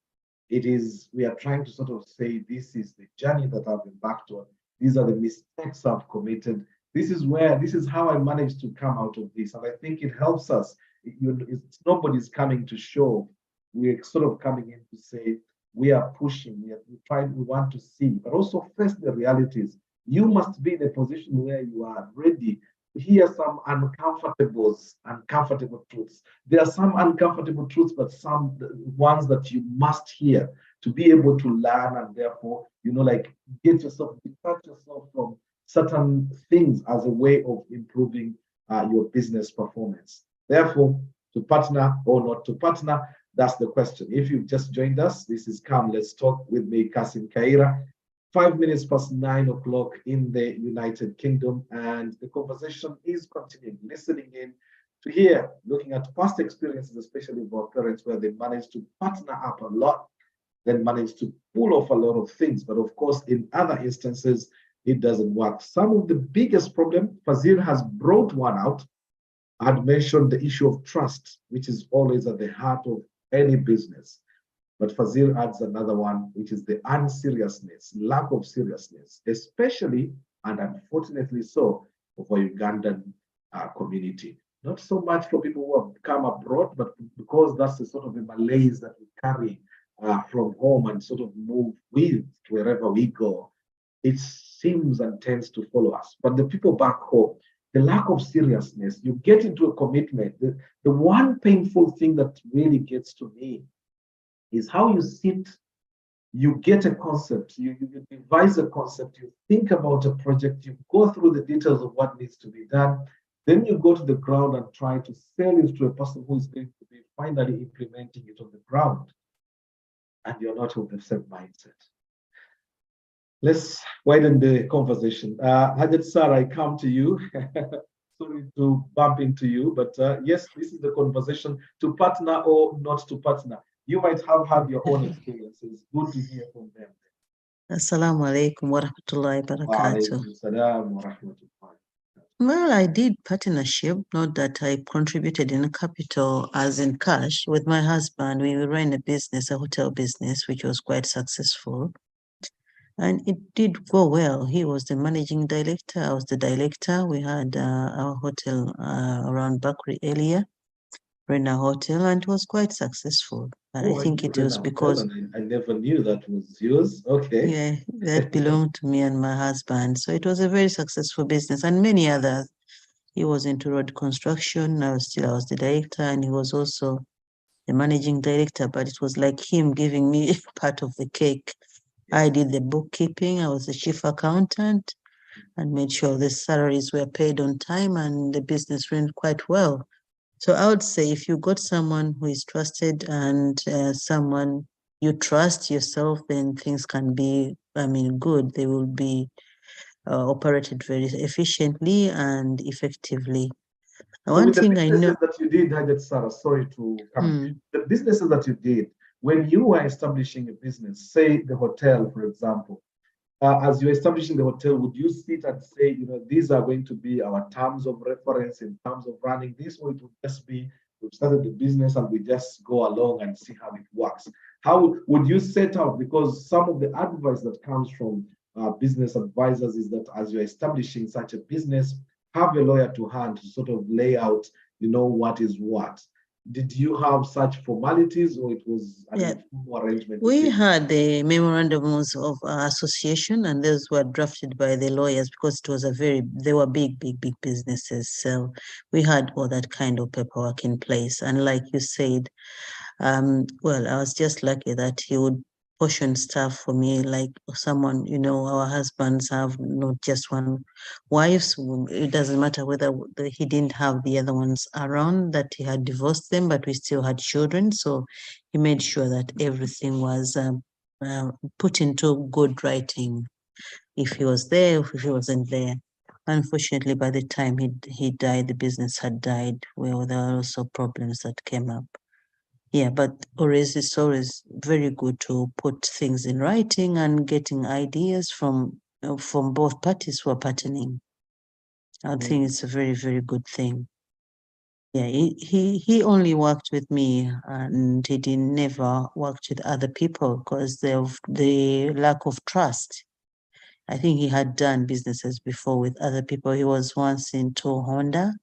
It is, we are trying to sort of say, this is the journey that I've embarked on. These are the mistakes I've committed. This is how I managed to come out of this. And I think it helps us. Nobody's coming to show. We're sort of coming in to say, we are pushing, we want to see, but also face the realities. You must be in a position where you are ready to hear some uncomfortable truths. There are some uncomfortable truths, but some ones that you must hear to be able to learn, and therefore, detach yourself from certain things as a way of improving your business performance. Therefore, to partner or not to partner, that's the question. If you've just joined us, this is Come Let's Talk with me, Kassim Kayira. 5 minutes past 9 o'clock in the United Kingdom, and the conversation is continuing. Listening in to hear, looking at past experiences, especially of our parents, where they managed to partner up a lot, then managed to pull off a lot of things. But of course, in other instances, it doesn't work. Some of the biggest problem, Fazil has brought one out. I had mentioned the issue of trust, which is always at the heart of any business. But Fazil adds another one, which is the unseriousness, lack of seriousness, especially and unfortunately so for Ugandan community. Not so much for people who have come abroad, but because that's the sort of a malaise that we carry from home and sort of move with wherever we go. It seems and tends to follow us. But the people back home, the lack of seriousness, you get into a commitment. The one painful thing that really gets to me is how you sit, you get a concept, you devise a concept, you think about a project, you go through the details of what needs to be done, then you go to the ground and try to sell it to a person who is going to be finally implementing it on the ground, and you're not of the same mindset. Let's widen the conversation. Hajat Sir, I come to you. Sorry to bump into you, but yes, this is the conversation, to partner or not to partner. You might have had your own experiences. Good to hear from them. Assalamu alaikum wa rahmatullahi wa Wa barakatuh. alaikum salam wa rahmatullahi. Well, I did partnership, not that I contributed in capital as in cash. With my husband, we ran a business, a hotel business, which was quite successful. And it did go well. He was the managing director, I was the director. We had our hotel around Bakri area, ran a hotel, and it was quite successful. But I think it was because I never knew that was yours. Okay. yeah, that belonged to me and my husband. So it was a very successful business, and many others. He was into road construction. I was the director, and he was also the managing director. But it was like him giving me part of the cake. I did the bookkeeping. I was the chief accountant, and made sure the salaries were paid on time, and the business ran quite well. So I would say if you got someone who is trusted and someone you trust yourself, then things can be, good. They will be operated very efficiently and effectively. One thing I know that you did, Hajat Sarah, sorry to come. The businesses that you did, when you were establishing a business, say the hotel, for example, as you're establishing the hotel, would you sit and say, these are going to be our terms of reference in terms of running this, or it would just be, we've started the business and we just go along and see how it works? How would you set out? Because some of the advice that comes from business advisors is that as you're establishing such a business, have a lawyer to hand to sort of lay out, what is what. Did you have such formalities, or it was an informal arrangement? We had the memorandums of association, and those were drafted by the lawyers because it was they were big businesses. So we had all that kind of paperwork in place. And like you said, well, I was just lucky that he would portion stuff for me, like someone, our husbands have not just one wives. It doesn't matter whether he didn't have the other ones around, that he had divorced them, but we still had children. So he made sure that everything was put into good writing. If he was there, if he wasn't there. Unfortunately, by the time he died, the business had died. Well, there were also problems that came up. Yeah, but it's always very good to put things in writing and getting ideas from both parties who are partnering. I think it's a very, very good thing. Yeah, he only worked with me, and he never worked with other people because of the lack of trust. I think he had done businesses before with other people. He was once into Honda.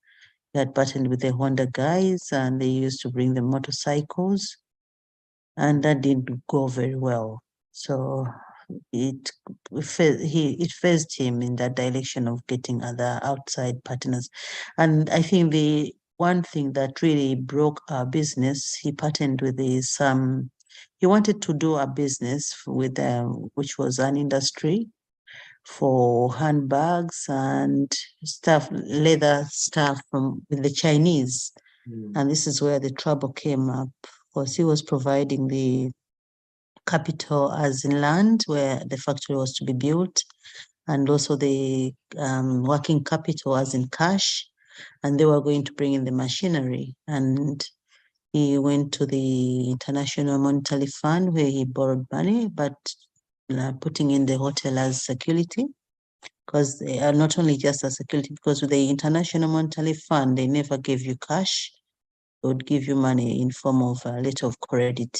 He had partnered with the Honda guys, and they used to bring the motorcycles. And that didn't go very well. So it phased him in that direction of getting other outside partners. And I think the one thing that really broke our business, he partnered with he wanted to do a business with which was an industry for handbags and stuff, leather stuff with the Chinese. And this is where the trouble came up, because he was providing the capital as in land where the factory was to be built, and also the working capital as in cash. and they were going to bring in the machinery. And he went to the International Monetary Fund where he borrowed money, but putting in the hotel as security, because they are not only just as security, because with the International Monetary Fund, they never gave you cash. They would give you money in form of a letter of credit,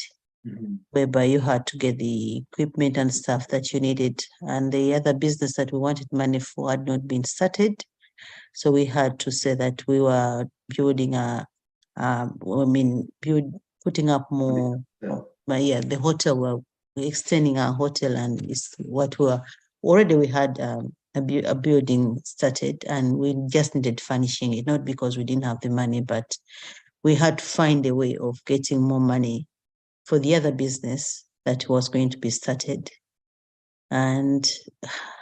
whereby you had to get the equipment and stuff that you needed. And the other business that we wanted money for had not been started. So we had to say that we were building putting up more, but yeah, the hotel, we're extending our hotel, and it's what we had a building started, and we just needed furnishing it, not because we didn't have the money, but we had to find a way of getting more money for the other business that was going to be started. And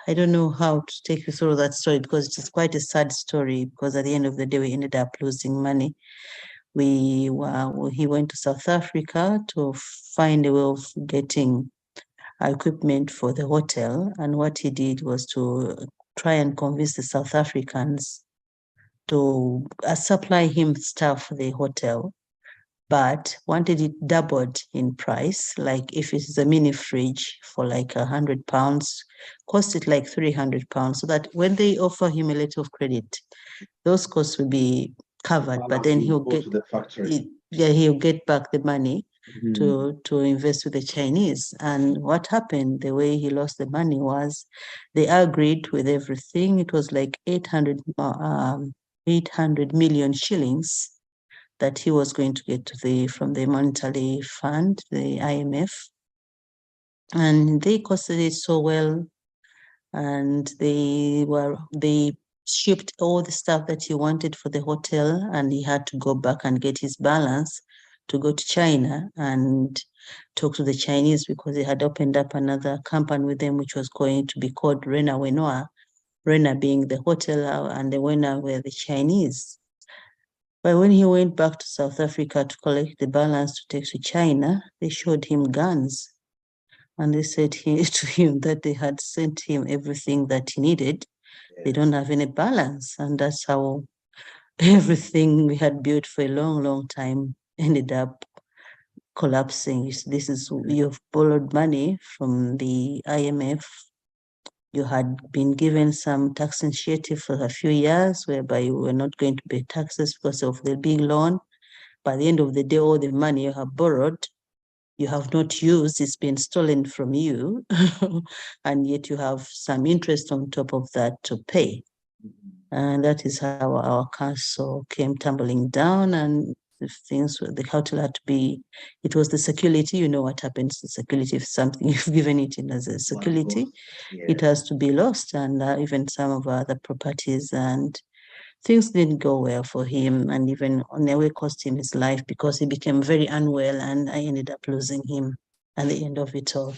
I don't know how to take you through that story, because it's quite a sad story, because at the end of the day, we ended up losing money. He went to South Africa to find a way of getting equipment for the hotel. And what he did was to try and convince the South Africans to supply him stuff for the hotel, but wanted it doubled in price. Like if it's a mini fridge for like £100, cost it like £300, so that when they offer him a letter of credit, those costs will be covered, but then he'll get the factory. He'll get back the money to invest with the Chinese. And what happened, the way he lost the money was they agreed with everything. It was like 800 million shillings that he was going to get from the monetary fund, the IMF. And they costed it so well. And they shipped all the stuff that he wanted for the hotel, and he had to go back and get his balance to go to China and talk to the Chinese, because they had opened up another company with them, which was going to be called Rena Wenoa, Rena being the hotel and the Wena were the Chinese. But when he went back to South Africa to collect the balance to take to China, they showed him guns. And they said to him that they had sent him everything that he needed. They don't have any balance. And that's how everything we had built for a long, long time ended up collapsing. This is, you've borrowed money from the IMF. You had been given some tax initiative for a few years, whereby you were not going to pay taxes because of the big loan. By the end of the day, all the money you have borrowed, you have not used, it's been stolen from you, and yet you have some interest on top of that to pay. And that is how our castle came tumbling down, and the hotel had to be, it was the security, you know what happens to security, if something you've given it in as a security, it has to be lost, and even some of our other properties, and things didn't go well for him, and even on the way cost him his life, because he became very unwell, and I ended up losing him at the end of it all.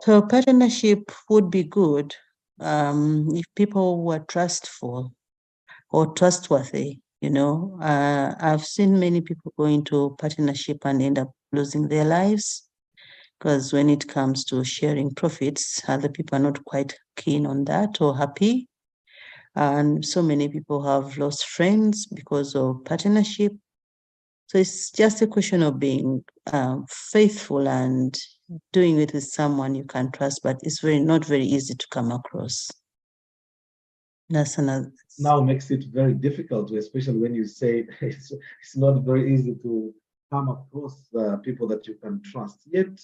So partnership would be good if people were trustful or trustworthy. I've seen many people go into partnership and end up losing their lives, because when it comes to sharing profits, other people are not quite keen on that or happy. And so many people have lost friends because of partnership. So it's just a question of being faithful and doing it with someone you can trust, but it's not very easy to come across. That's another. Now makes it very difficult, especially when you say it's not very easy to come across people that you can trust. Yet,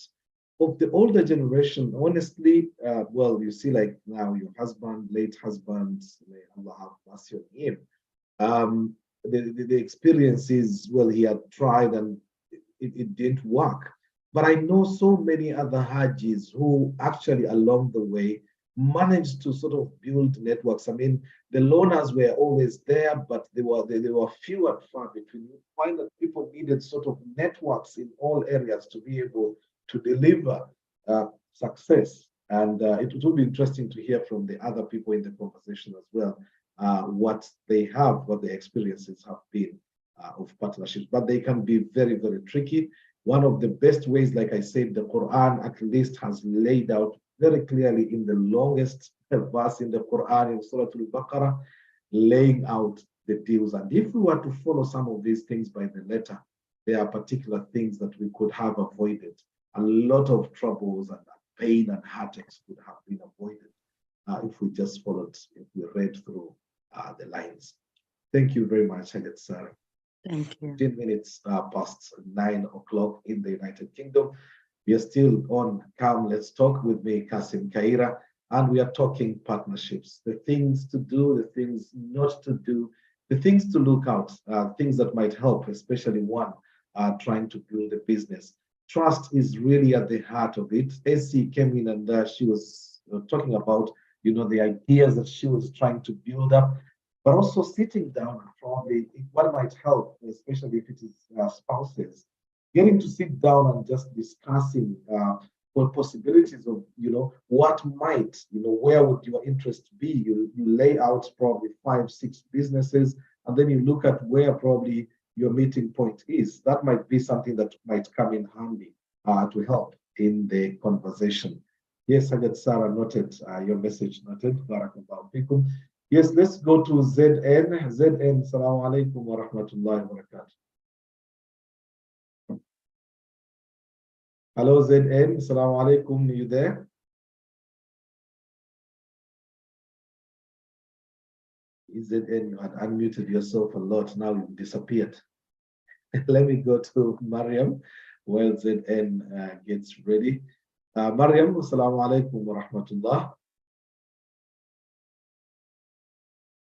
of the older generation, honestly, well, you see, like now your husband, late husband, may Allah have mercy on him. The experience is, well, he had tried and it didn't work. But I know so many other Hajis who actually along the way managed to sort of build networks. I mean, the loaners were always there, but they were few and far between. You find that people needed sort of networks in all areas to be able to deliver success. And it would be interesting to hear from the other people in the conversation as well, what they have, what their experiences have been of partnerships. But they can be very, very tricky. One of the best ways, like I said, the Quran at least has laid out very clearly in the longest verse in the Quran, in Surah Al-Baqarah, laying out the deals. And if we were to follow some of these things by the letter, there are particular things that we could have avoided. A lot of troubles and pain and heartaches could have been avoided if we just followed, if we read through the lines. Thank you very much, Hagat Sarah. Thank you. 10 minutes past 9 o'clock in the United Kingdom. We are still on Come Let's Talk with me, Kassim Kayira, and we are talking partnerships, the things to do, the things not to do, the things to look out, things that might help, especially one trying to build a business. Trust is really at the heart of it. Essie came in and she was talking about, you know, the ideas that she was trying to build up, but also sitting down and probably what might help, especially if it is spouses, getting to sit down and just discussing what possibilities of, you know, what might, you know, where would your interest be? You lay out probably 5, 6 businesses, and then you look at where probably your meeting point is. That might be something that might come in handy to help in the conversation. Yes, Hagat Sarah noted, your message noted. Barakallahu fikum. Yes, let's go to ZN. ZN, Assalamu alaikum wa rahmatullahi wa barakatuh. Hello, ZN, Assalamu alaikum. Are you there? ZN, you had unmuted yourself a lot. Now you've disappeared. Let me go to Mariam while ZN gets ready. Mariam, Assalamu alaikum wa rahmatullah.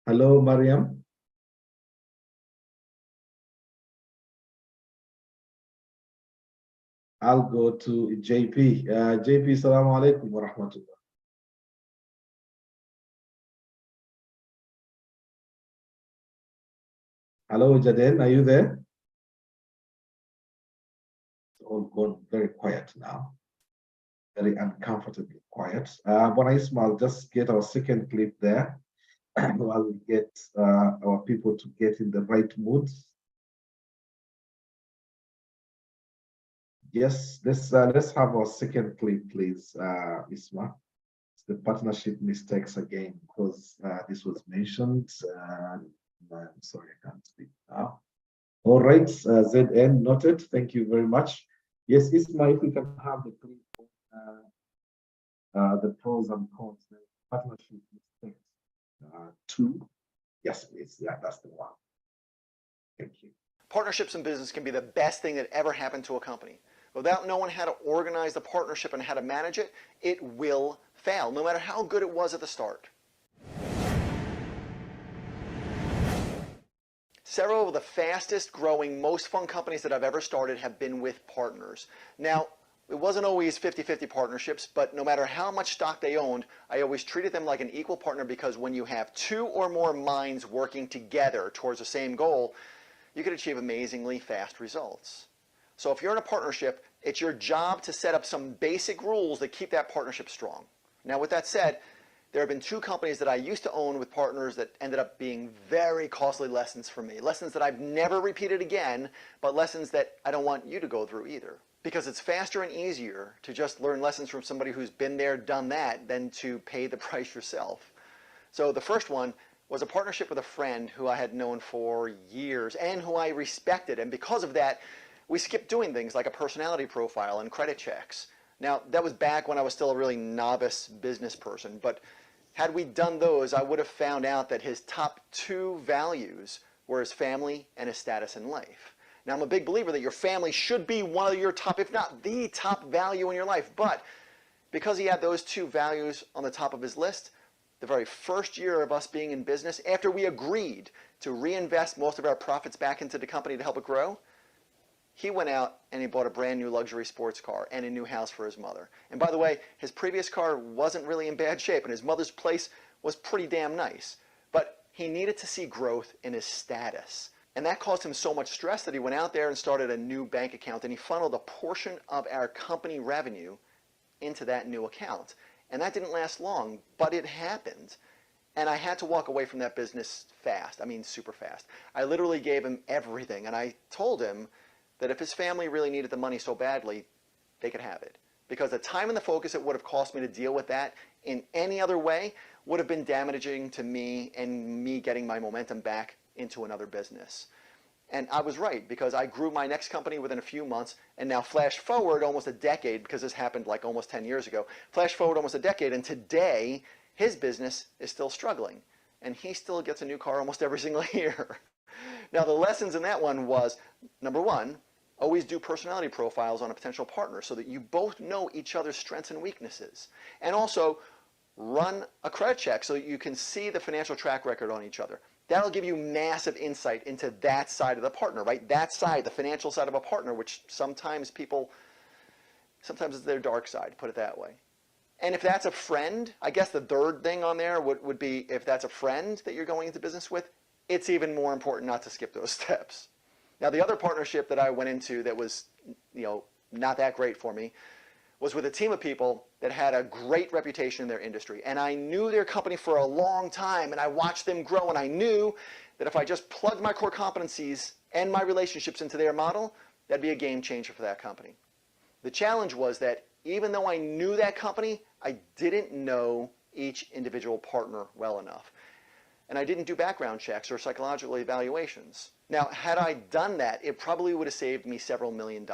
Hello, Mariam. I'll go to JP. JP, Assalamu alaikum wa rahmatullah. Hello, Jaden, are you there? It's all gone very quiet now. Very uncomfortably quiet. But Ismail, just get our second clip there while we get our people to get in the right mood. Yes, let's have our second clip, please, Isma. It's the partnership mistakes again, because this was mentioned. I'm sorry, I can't speak now. All right, ZN noted. Thank you very much. Yes, Isma, if we can have the clip, the pros and cons, the partnership mistakes 2. Yes, please. Yeah, that's the one. Thank you. Partnerships in business can be the best thing that ever happened to a company. Without knowing how to organize the partnership and how to manage it, it will fail, no matter how good it was at the start. Several of the fastest growing, most fun companies that I've ever started have been with partners. Now, it wasn't always 50-50 partnerships, but no matter how much stock they owned, I always treated them like an equal partner, because when you have 2 or more minds working together towards the same goal, you can achieve amazingly fast results. So if you're in a partnership, it's your job to set up some basic rules that keep that partnership strong. Now, with that said, there have been 2 companies that I used to own with partners that ended up being very costly lessons for me. Lessons that I've never repeated again, but lessons that I don't want you to go through either. Because it's faster and easier to just learn lessons from somebody who's been there, done that, than to pay the price yourself. So the first one was a partnership with a friend who I had known for years and who I respected. And because of that, we skipped doing things like a personality profile and credit checks. Now, that was back when I was still a really novice business person, but had we done those, I would have found out that his top 2 values were his family and his status in life. Now, I'm a big believer that your family should be one of your top, if not the top value in your life, but because he had those 2 values on the top of his list, the very first year of us being in business, after we agreed to reinvest most of our profits back into the company to help it grow, he went out and he bought a brand new luxury sports car and a new house for his mother. And by the way, his previous car wasn't really in bad shape, and his mother's place was pretty damn nice. But he needed to see growth in his status. And that caused him so much stress that he went out there and started a new bank account, and he funneled a portion of our company revenue into that new account. And that didn't last long, but it happened. And I had to walk away from that business fast. I mean, super fast. I literally gave him everything, and I told him that if his family really needed the money so badly, they could have it. Because the time and the focus it would have cost me to deal with that in any other way would have been damaging to me and me getting my momentum back into another business. And I was right, because I grew my next company within a few months, and now flash forward almost a decade, because this happened like almost 10 years ago, flash forward almost a decade, and today his business is still struggling, and he still gets a new car almost every single year. Now the lessons in that one was, number one, always do personality profiles on a potential partner so that you both know each other's strengths and weaknesses. And also run a credit check so that you can see the financial track record on each other. That'll give you massive insight into that side of the partner, right? That side, the financial side of a partner, which sometimes it's their dark side, put it that way. And if that's a friend, I guess the third thing on there would be, if that's a friend that you're going into business with, it's even more important not to skip those steps. Now, the other partnership that I went into that was, not that great for me was with a team of people that had a great reputation in their industry. And I knew their company for a long time, and I watched them grow, and I knew that if I just plugged my core competencies and my relationships into their model, that'd be a game changer for that company. The challenge was that even though I knew that company, I didn't know each individual partner well enough. And I didn't do background checks or psychological evaluations. Now, had I done that, it probably would have saved me several $1 million,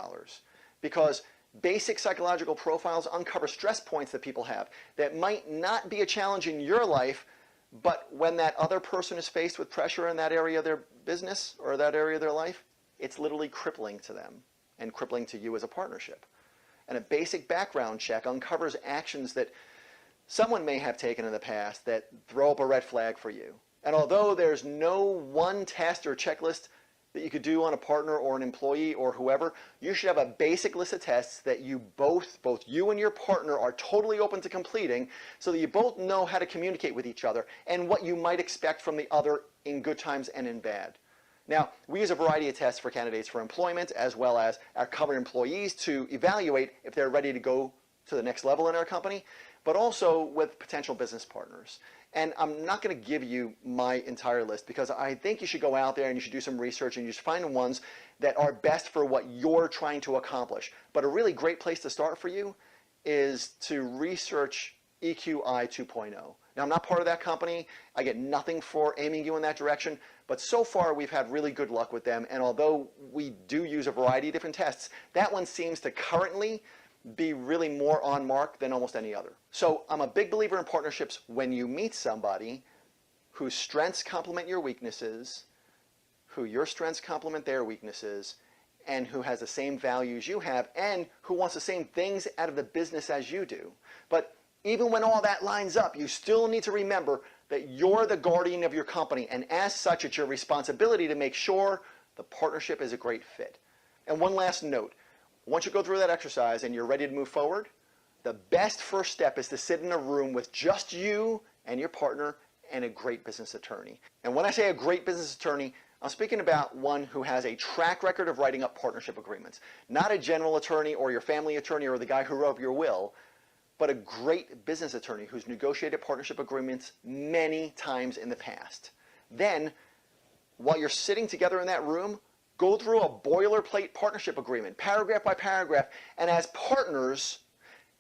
because basic psychological profiles uncover stress points that people have that might not be a challenge in your life, but when that other person is faced with pressure in that area of their business or that area of their life, it's literally crippling to them and crippling to you as a partnership. And a basic background check uncovers actions that someone may have taken in the past that throw up a red flag for you. And although there's no one test or checklist that you could do on a partner or an employee or whoever, you should have a basic list of tests that you both you and your partner are totally open to completing, so that you both know how to communicate with each other and what you might expect from the other in good times and in bad. Now, we use a variety of tests for candidates for employment, as well as our covered employees, to evaluate if they're ready to go to the next level in our company, but also with potential business partners. And I'm not going to give you my entire list, because I think you should go out there and you should do some research and you should find ones that are best for what you're trying to accomplish. But a really great place to start for you is to research EQI 2.0. Now, I'm not part of that company. I get nothing for aiming you in that direction. But so far, we've had really good luck with them. And although we do use a variety of different tests, that one seems to currently be really more on mark than almost any other. So I'm a big believer in partnerships when you meet somebody whose strengths complement your weaknesses, who your strengths complement their weaknesses, and who has the same values you have, and who wants the same things out of the business as you do. But even when all that lines up, you still need to remember that you're the guardian of your company, and as such, it's your responsibility to make sure the partnership is a great fit. And one last note. Once you go through that exercise and you're ready to move forward, the best first step is to sit in a room with just you and your partner and a great business attorney. And when I say a great business attorney, I'm speaking about one who has a track record of writing up partnership agreements. Not a general attorney or your family attorney or the guy who wrote your will, but a great business attorney who's negotiated partnership agreements many times in the past. Then, while you're sitting together in that room, go through a boilerplate partnership agreement, paragraph by paragraph, and as partners,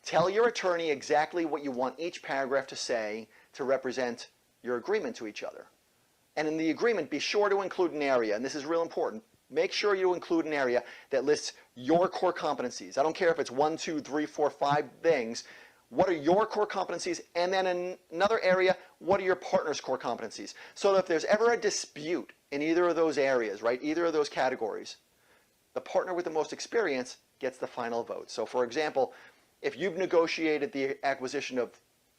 tell your attorney exactly what you want each paragraph to say to represent your agreement to each other. And in the agreement, be sure to include an area, and this is real important. Make sure you include an area that lists your core competencies. I don't care if it's 1, 2, 3, 4, 5 things. What are your core competencies? And then in another area, what are your partner's core competencies? So that if there's ever a dispute in either of those areas, right, either of those categories, the partner with the most experience gets the final vote. So for example, if you've negotiated the acquisition of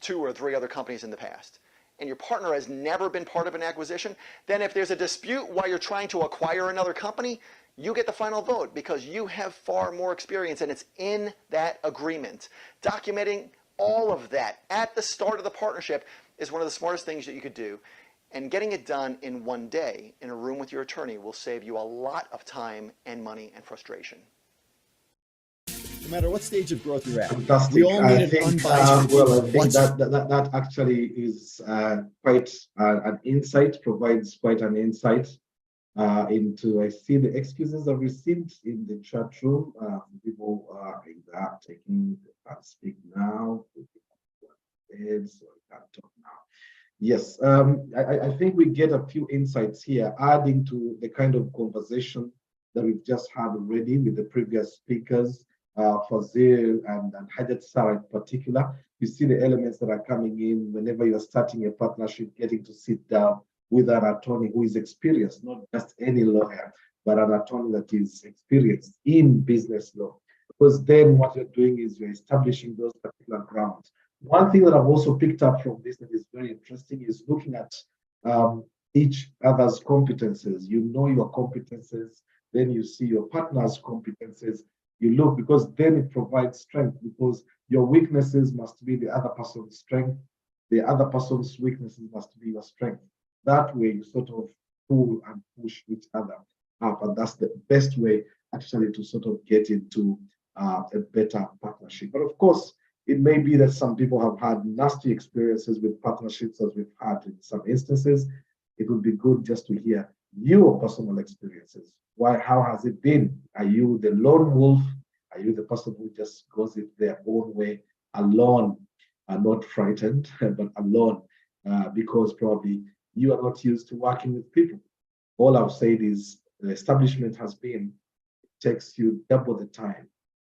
2 or 3 other companies in the past, and your partner has never been part of an acquisition, then if there's a dispute while you're trying to acquire another company, you get the final vote because you have far more experience, and it's in that agreement. Documenting all of that at the start of the partnership is one of the smartest things that you could do. And getting it done in one day in a room with your attorney will save you a lot of time and money and frustration. No matter what stage of growth you're at, Fantastic. we all need an unbiased well, I opinion. think that actually is quite an insight, provides quite an insight into, I see the excuses are received in the chat room. People are taking, can't speak now, so I can't talk now. Yes, I think we get a few insights here, adding to the kind of conversation that we've just had already with the previous speakers, Fazil and Hajat Sarah in particular. You see the elements that are coming in whenever you're starting a partnership, getting to sit down with an attorney who is experienced, not just any lawyer, but an attorney that is experienced in business law. Because then what you're doing is you're establishing those particular grounds. One thing that I've also picked up from this that is very interesting is looking at each other's competences. You know your competences, then you see your partner's competences. You look, because then it provides strength, because your weaknesses must be the other person's strength. The other person's weaknesses must be your strength. That way you sort of pull and push each other up. And that's the best way actually to sort of get into a better partnership. But of course, it may be that some people have had nasty experiences with partnerships, as we've had in some instances. It would be good just to hear your personal experiences. Why? How has it been? Are you the lone wolf? Are you the person who just goes it their own way, alone, not frightened, but alone, because probably you are not used to working with people? All I've said is the establishment has been, it takes you double the time,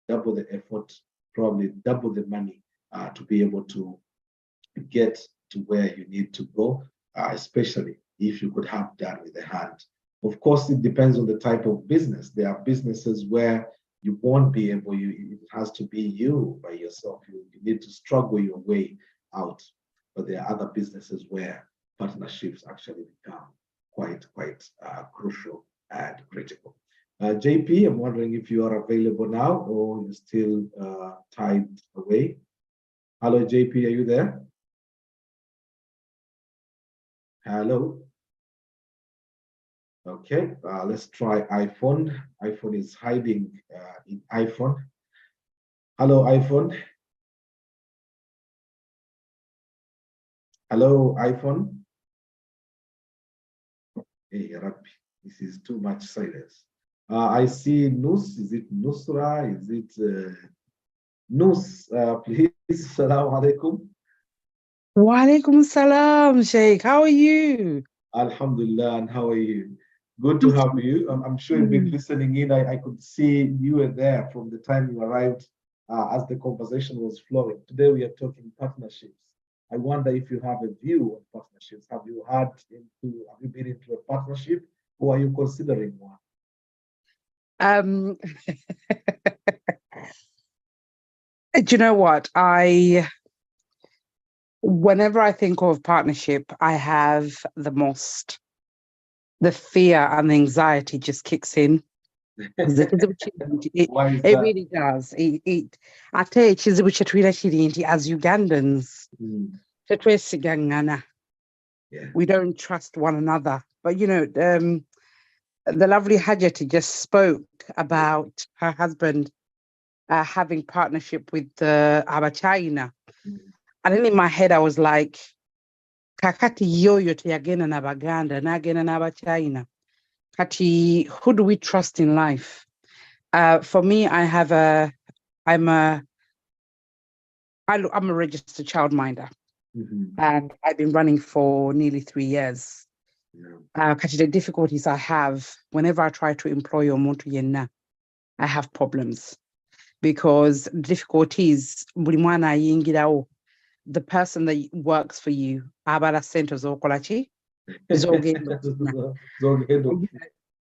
double the effort, probably double the money to be able to get to where you need to go, especially if you could have done with a hand. Of course, it depends on the type of business. There are businesses where you won't be able, it has to be you by yourself. You need to struggle your way out. But there are other businesses where partnerships actually become quite crucial and critical. JP, I'm wondering if you are available now or you're still tied away. Hello, JP, are you there? Hello. Okay, let's try iPhone. iPhone is hiding in iPhone. Hello, iPhone. Hello, iPhone. Hey, Rabbi, this is too much silence. I see Nus. Is it Nusra? Is it Nus? Please. Assalamu alaikum. Wa alaikum salam, Sheikh. How are you? Alhamdulillah. And how are you? Good to have you. I'm sure you've been listening in. I could see you were there from the time you arrived as the conversation was flowing. Today we are talking partnerships. I wonder if you have a view on partnerships. Have you been into a partnership, or are you considering one? Do you know what? Whenever I think of partnership, I have the fear and the anxiety just kicks in. Why is It really does. I tell you, as Ugandans, we don't trust one another. But you know, the lovely Hajati just spoke about her husband having partnership with Abachina. And then in my head, I was like, kakati yoyo teyagenda na Baganda, nagenda na Abachina. Kati, who do we trust in life? For me, I'm a registered childminder. And I've been running for nearly 3 years. Kati, the difficulties I have whenever I try to employ omuntu yenna, I have problems. Because difficulties, buli mwana ayingirawo, the person that works for you, abala sente zokolachi, zogenda.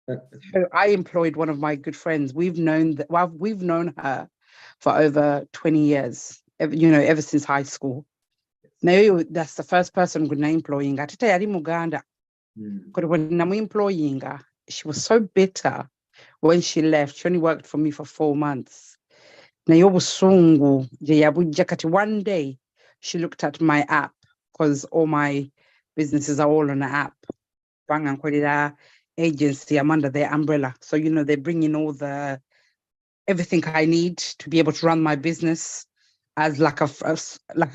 So I employed one of my good friends. We've known her for over 20 years, ever since high school. Now that's the first person we're employing. Atete yali Muganda. When I'm employing her, she was so bitter when she left. She only worked for me for 4 months. Now one day she looked at my app, because all my businesses are all on an app. Agency, I'm under their umbrella. So, they bring in everything I need to be able to run my business as like a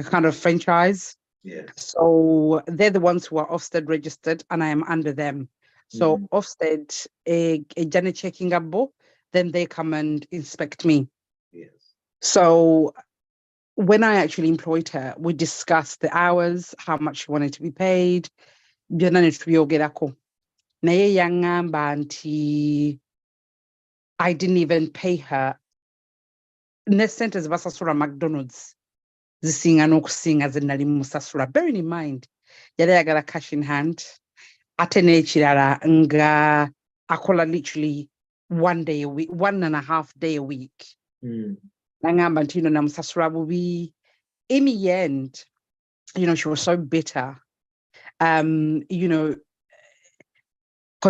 kind of franchise. Yes. So they're the ones who are Ofsted registered and I am under them. So Ofsted, a Janet checking up, then they come and inspect me. Yes. So when I actually employed her, we discussed the hours, how much she wanted to be paid. Byonna ne tubyogerako. Naye yangamba nti I didn't even pay her ne sente ze basasula McDonald's zisinga n'okusinga ze nali musasula. Bearing in mind yali ayagala cash in hand ate n'ekirala nga akola literally 1 day a week, 1.5 day a week. Nangamba nti namusasula bubi. In the end, she was so bitter. Because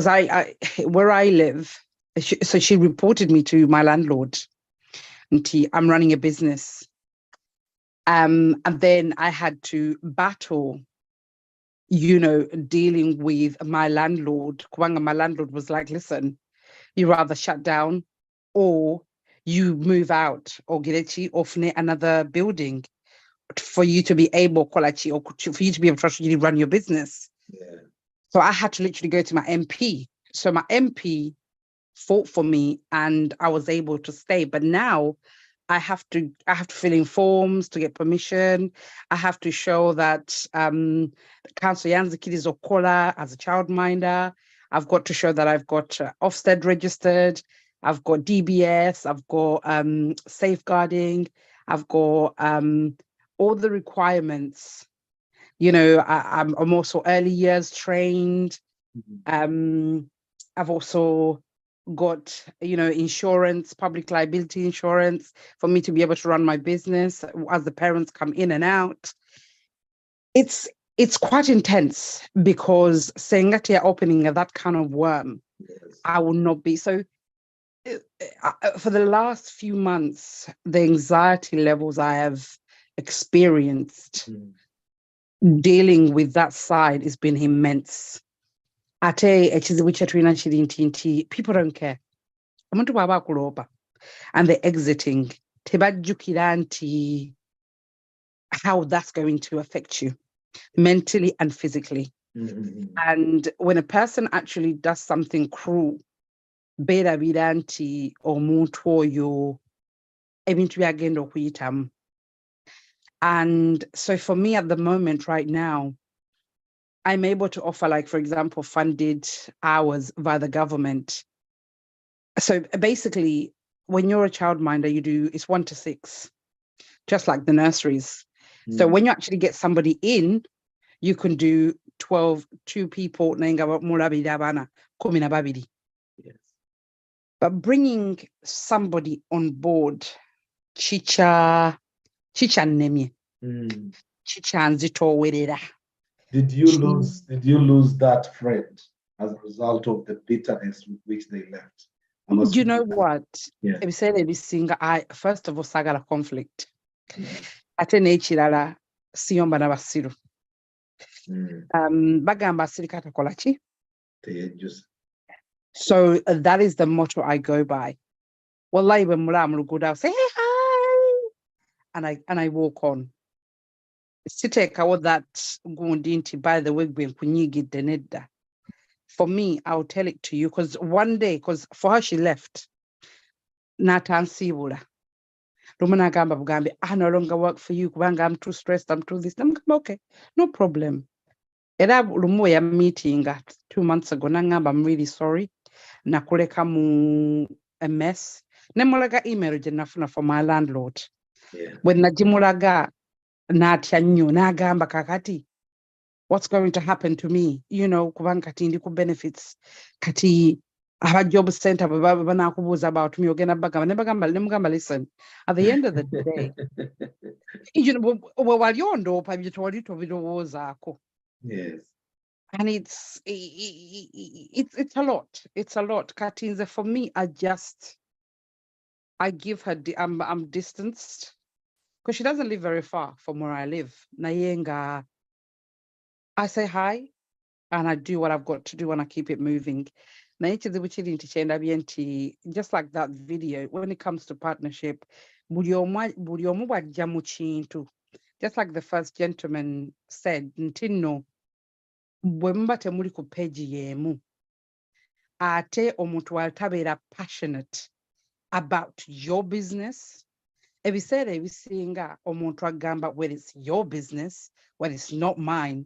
I where I live, so she reported me to my landlord. I'm running a business. And then I had to battle, dealing with my landlord. My landlord was like, listen, you rather shut down or you move out or get off another building for you to be able for you to be able to run your business. Yeah. So I had to literally go to my MP. So my MP fought for me and I was able to stay. But now I have to fill in forms to get permission. I have to show that Council Yanzikid is Okola as a childminder. I've got to show that I've got Ofsted registered. I've got DBS. I've got safeguarding. I've got all the requirements. I'm also early years trained. I've also got, insurance, public liability insurance for me to be able to run my business as the parents come in and out. It's quite intense because saying that you're opening that kind of worm, yes. I will not be. So for the last few months, the anxiety levels I have experienced dealing with that side has been immense. People don't care. And they're exiting. How that's going to affect you mentally and physically. And when a person actually does something cruel, and so for me at the moment right now, I'm able to offer, like, for example, funded hours via the government. So basically, when you're a childminder, it's 1 to 6, just like the nurseries. So when you actually get somebody in, you can do 2 people. Yes. But bringing somebody on board, chicha nemi, chicha nzito werera. Did you lose that friend as a result of the bitterness with which they left? You know what? Yeah. I first of all sagala conflict. Ate n'ekirala siyomba n'abasiru. Bagamba asirika takola ki? So that is the motto I go by. Wallahi when mula mu luguudo, I'll say, hey, hi, and I walk on. Siteekawo that gundi nti, by the way, gwe nkunyigidde nedda. For me, I'll tell it to you because one day, because for her, she left. Natansiibula. Lumuna gamba bugambi, I no longer work for you. Kubanga I'm too stressed. I'm too this. I'm okay, no problem. Era lumu ya meeting 2 months ago. Nangamba, I'm really sorry. Nakuleka mu a mess. Nemulaga email je nafuna for my landlord. Yeah. When najimulaga natya nnyo nagamba kakati, what's going to happen to me? Kubanga kati ndi ku benefits. Kati aba job center banakubuuza about me ogenda bagamba nemugamba listen, at the end of the day wali ondoopa bye twali tobirowoozaako. Yes. And it's a lot. It's a lot. Katinze, for me, I give her I'm distanced because she doesn't live very far from where I live. Nayenga, I say hi and I do what I've got to do and I keep it moving. Just like that video, when it comes to partnership, just like the first gentleman said, ntino bwemba temuli ku page yemu ate omuntu altabeera passionate about your business, ebiseera ebisinga omuntu agamba whether it's your business, whether it's not mine,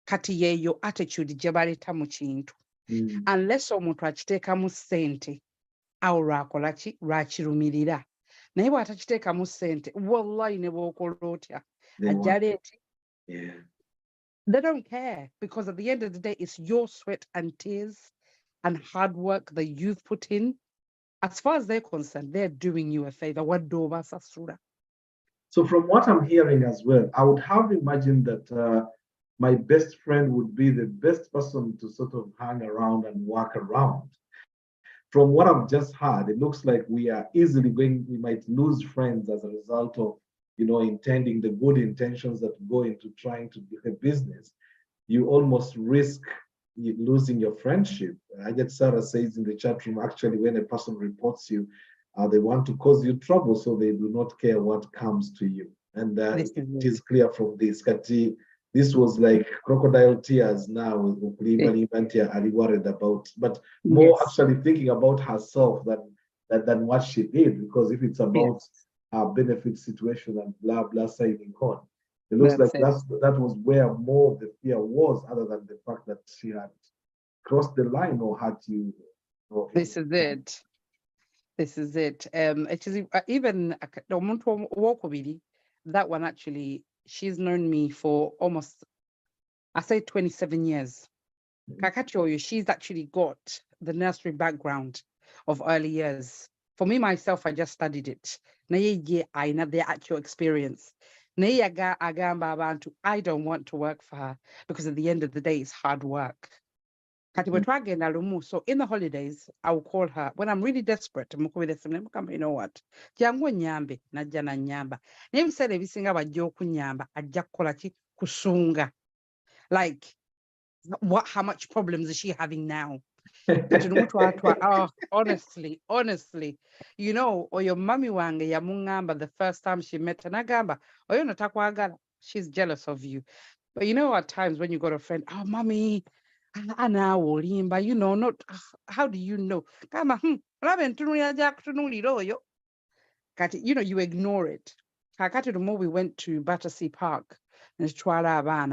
kati yeeyo attitude gye baleeta mu kintu. Unless omuntu akiteekamu ssente, awo lwakola ki lwakirumirira. Naye bw'atakiteekamu ssente, wallahi ne bw'okola otya ajja leeti. They don't care, because at the end of the day, it's your sweat and tears and hard work that you've put in. As far as they're concerned, they're doing you a favor. So from what I'm hearing as well, I would have imagined that my best friend would be the best person to sort of hang around and work around. From what I've just heard, it looks like we might lose friends as a result of, intending the good intentions that go into trying to do a business. You almost risk losing your friendship. I get Sarah says in the chat room, actually, when a person reports you, they want to cause you trouble, so they do not care what comes to you. And it is clear from this. This was like crocodile tears now. Are worried about, but more actually thinking about herself than what she did. Because if it's about her benefit situation and blah blah signing on, it looks like that was where more of the fear was, other than the fact that she had crossed the line or had to. This is it. It is even that one actually. She's known me for almost, I say 27 years. Kakatioyo, she's actually got the nursery background of early years. For me, myself, I just studied it. I know the actual experience. I don't want to work for her, because at the end of the day, it's hard work. So in the holidays, I will call her when I'm really desperate. You know what? Like, how much problems is she having now? Honestly, or your mommy wange ya mungamba the first time she met Nagamba, she's jealous of you. But at times when you got a friend, oh mommy, but not how do you know? You ignore it. The more we went to Battersea Park and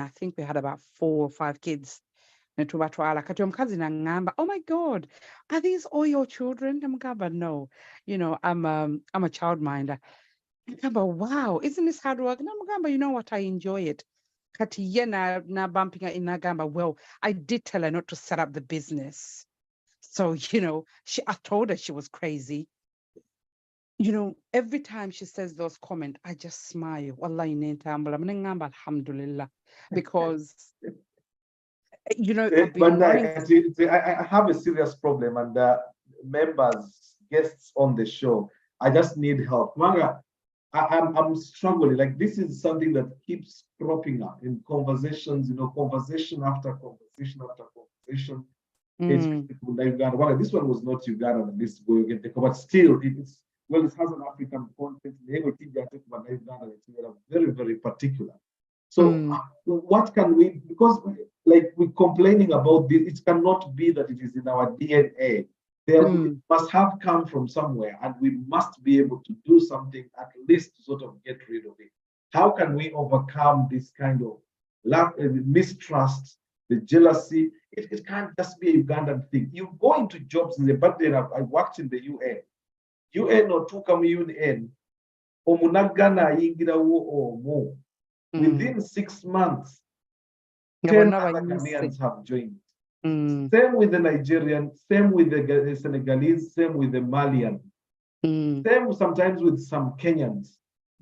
I think we had about 4 or 5 kids. Oh my God, are these all your children? No, I'm a childminder. Wow, isn't this hard work? You know what? I enjoy it. Na bumping in Nagamba. Well, I did tell her not to set up the business. So, I told her she was crazy. Every time she says those comments, I just smile. Wallahi alhamdulillah. Because, I've been I have a serious problem, and members, guests on the show, I just need help. Manga, I'm struggling. Like, this is something that keeps cropping up in conversations, conversation after conversation after conversation. It's Uganda. Well, this one was not Uganda, this way you get, but still, it has an African content. They are very, very particular. So what can we, because we're complaining about this, it cannot be that it is in our DNA. It must have come from somewhere, and we must be able to do something at least to sort of get rid of it. How can we overcome this kind of mistrust, the jealousy? It can't just be a Ugandan thing. You go into jobs in the back then. I worked in the UN. UN or Tukam UN, Omunagana Yingirawo or within 6 months, 10 other Ghanaians have joined. Same with the Nigerian, same with the Senegalese, same with the Malian, same sometimes with some Kenyans.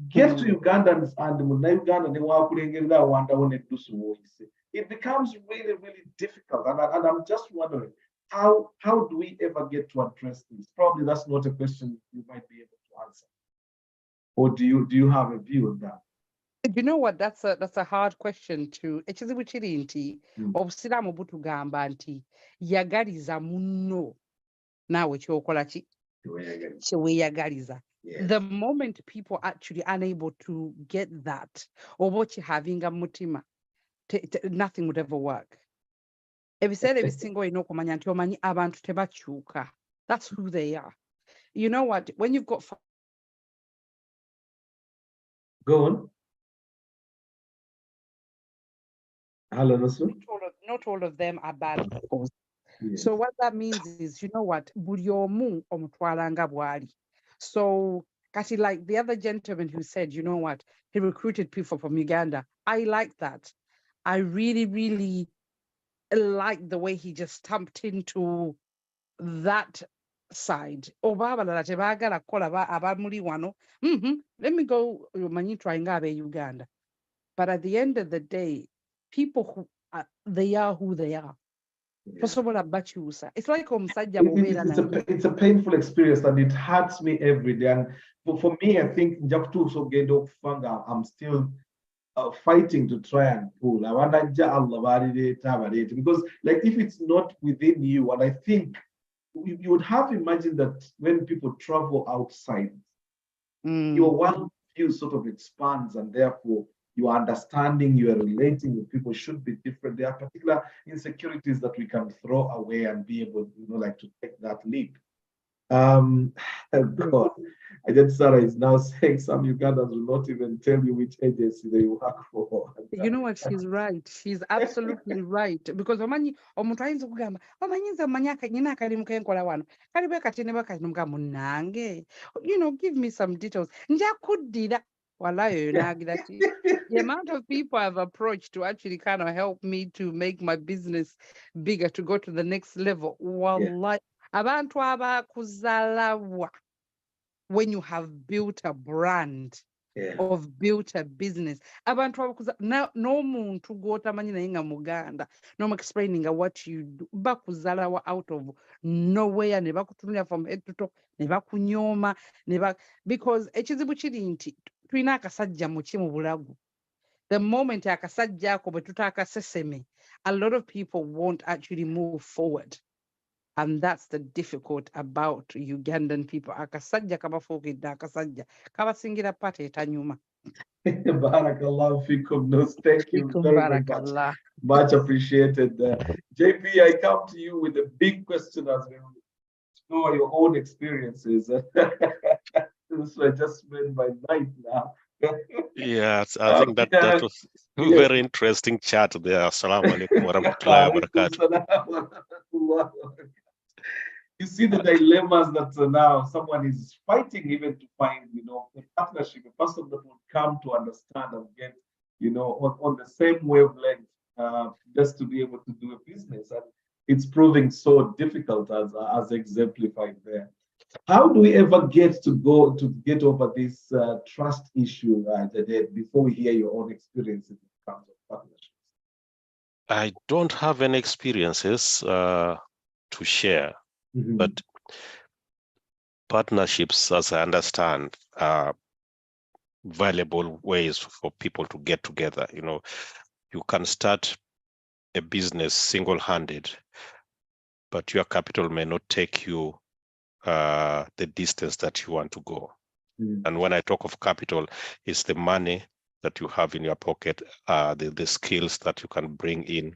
Get to Ugandans and it becomes really, really difficult. And I'm just wondering, how do we ever get to address this? Probably that's not a question you might be able to answer. Or do you have a view on that? You know what? That's a hard question to. Ekizibu nti obusiramu butugamba nti yagaliza munno naawe kyokola ki kyeweeyagaliza. The moment people actually unable to get that, oba okihavinga mutima, nothing would ever work. Ebiseera ebisinga olina okumanya nti omanyi abantu tebakyuka. That's who they are. You know what? When you've got Go on. Hello, Nusru. Not all of them are bad, of course. Yes. So what that means is, you know what, buli omu omutwala nga bw'ali. So kati, like the other gentleman who said, you know what, he recruited people from Uganda. I like that. I really, really like the way he just stamped into that side. Oba abalala tebaagala kukola abamuli wano. Let me go manyi try nga ab'e Uganda. But at the end of the day, people who they are who they are. It's like it's a painful experience and it hurts me every day. And for me, I think I'm still fighting to try and pull. Because like if it's not within you, and I think you would have imagined that when people travel outside, your worldview sort of expands, and therefore your understanding, your relating with people should be different. There are particular insecurities that we can throw away and be able, like to take that leap. God, Agent Sarah is now saying some Ugandans will not even tell you which agency they work for. You know what? She's right. She's absolutely right. Because omuntu ayinza okugamba omanyinza omanyi akanyina akalimu kenkola wano kalibe kati ne bakati munange, give me some details. Nja kuddira walayo nagira ti the amount of people I've approached to actually kind of help me to make my business bigger, to go to the next level. Wallahi, abantu abakuzalawa, when you have built a brand, of built a business. Abantu n'omuntu gw'otamanyi naye nga Muganda, no explaining what you do, bakuzalawa out of nowhere, ne bakutunulira from head to toe, ne bakunyooma, because ekizibu kiri nti tulina akasajja muki mu bulago. The moment akasajja ako bwe tutaakaseseme, a lot of people won't actually move forward. And that's the difficult about Ugandan people. Akasajja kabafuukidde akasajja kabasingira pata etanyuma. Barakallahu fikum. Thank you very much. Much appreciated. JP, I come to you with a big question as we explore your own experiences. So I just made my night now. Yes, I think that was a very interesting chat there. Assalamu alaikum wa rahmatullahi wa barakatuh. You see the dilemmas that now someone is fighting even to find, a partnership, a person that would come to understand and get, on the same wavelength, just to be able to do a business. And it's proving so difficult as exemplified there. How do we ever get over this trust issue before we hear your own experiences in terms of partnerships? I don't have any experiences to share, but partnerships, as I understand, are valuable ways for people to get together. You can start a business single-handed, but your capital may not take you the distance that you want to go. And when I talk of capital, it's the money that you have in your pocket, the skills that you can bring in,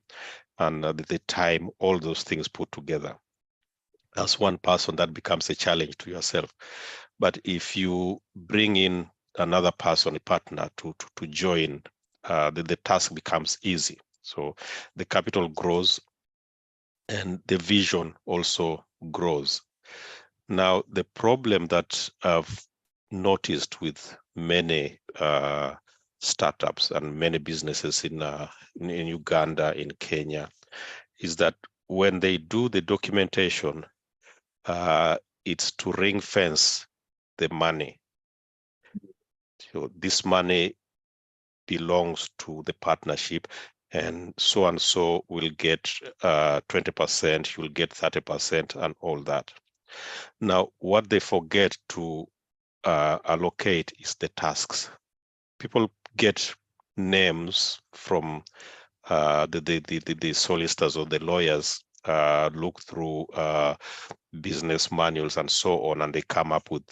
and the time, all those things put together. As one person, that becomes a challenge to yourself. But if you bring in another person, a partner to join, the task becomes easy. So the capital grows and the vision also grows. Now, the problem that I've noticed with many startups and many businesses in Uganda, in Kenya, is that when they do the documentation, it's to ring fence the money. So this money belongs to the partnership, and so will get 20%, you'll get 30%, and all that. Now, what they forget to allocate is the tasks. People get names from the solicitors or the lawyers, look through business manuals and so on, and they come up with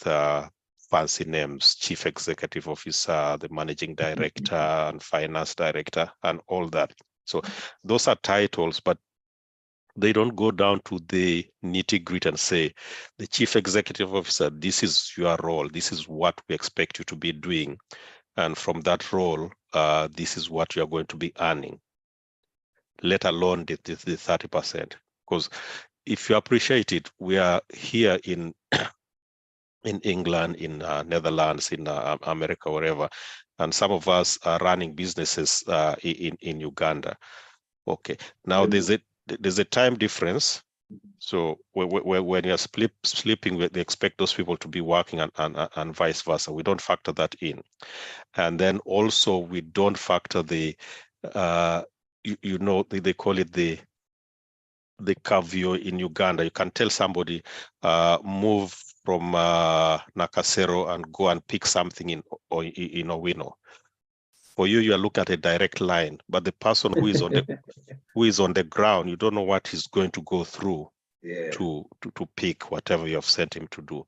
fancy names: chief executive officer, the managing director, and finance director, and all that. So those are titles, but they don't go down to the nitty-gritty and say, the chief executive officer, this is your role, this is what we expect you to be doing. And from that role, this is what you are going to be earning, let alone the 30%. Because if you appreciate it, we are here in England, in Netherlands, in America, wherever, and some of us are running businesses in Uganda. Okay, now there's a time difference. So when you're sleeping, they expect those people to be working and vice versa. We don't factor that in. And then also we don't factor the, they call it the cavio in Uganda. You can tell somebody, move from Nakasero and go and pick something in Owino. For you, you are looking at a direct line, but the person who is on the ground, you don't know what he's going to go through to pick whatever you have sent him to do.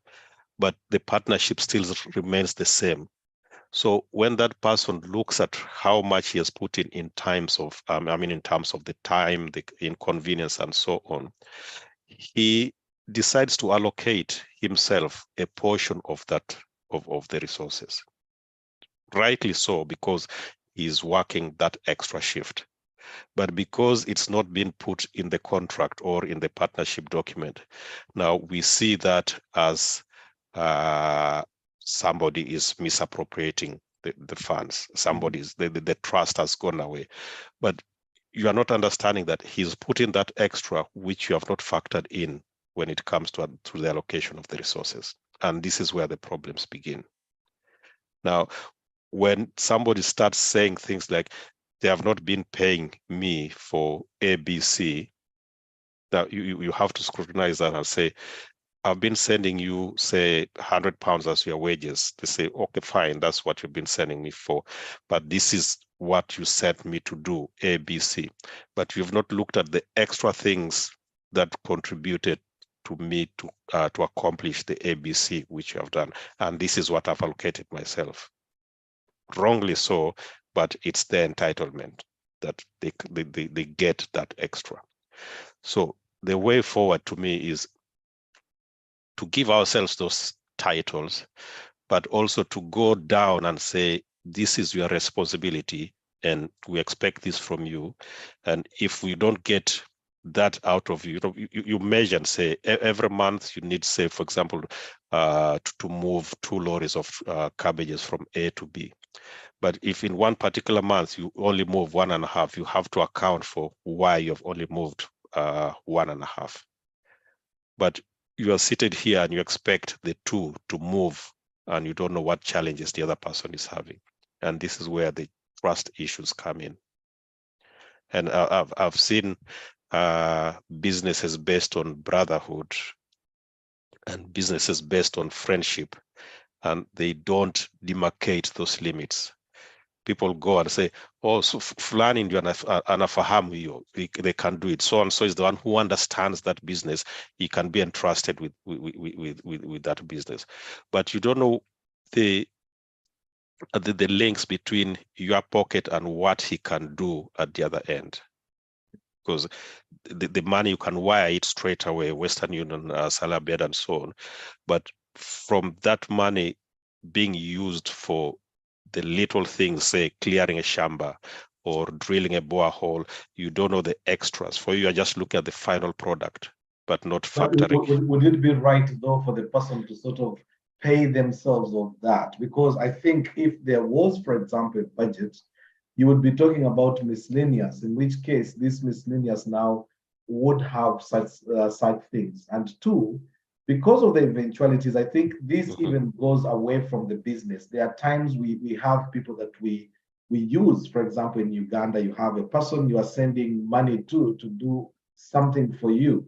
But the partnership still remains the same. So when that person looks at how much he has put in terms of, in terms of the time, the inconvenience, and so on, he decides to allocate himself a portion of that, of the resources. Rightly so, because he's working that extra shift. But because it's not been put in the contract or in the partnership document, now we see that as somebody is misappropriating the funds. Somebody's the trust has gone away. But you are not understanding that he's putting that extra, which you have not factored in when it comes to the allocation of the resources. And this is where the problems begin. Now, when somebody starts saying things like, they have not been paying me for ABC, that you have to scrutinize that and say, I've been sending you, say, £100 as your wages. They say, okay, fine, that's what you've been sending me for. But this is what you sent me to do, ABC. But you've not looked at the extra things that contributed to me to accomplish the ABC, which you have done. And this is what I've allocated myself. Wrongly so, but it's their entitlement that they get that extra. So the way forward to me is to give ourselves those titles, but also to go down and say, this is your responsibility and we expect this from you. And if we don't get that out of you, you measure and say, every month you need, say, for example, to move 2 lorries of cabbages from A to B. But if in one particular month you only move 1.5, you have to account for why you've only moved 1.5. But you are seated here and you expect the 2 to move and you don't know what challenges the other person is having. And this is where the trust issues come in. And I've seen businesses based on brotherhood and businesses based on friendship, and they don't demarcate those limits. People go and say, oh, so fulani ndio anafahamu hiyo, they can do it. So and so is the one who understands that business. He can be entrusted with that business. But you don't know the links between your pocket and what he can do at the other end. Because the money, you can wire it straight away, Western Union, Salabed, and so on. But from that money being used for the little things, say clearing a shamba or drilling a borehole, you don't know the extras. For you are just looking at the final product, but not factoring. Would it be right though for the person to sort of pay themselves of that? Because I think if there was, for example, a budget, you would be talking about miscellaneous, in which case this miscellaneous now would have such things. And 2, because of the eventualities, I think this even goes away from the business. There are times we have people that we use. For example, in Uganda, you have a person you are sending money to do something for you.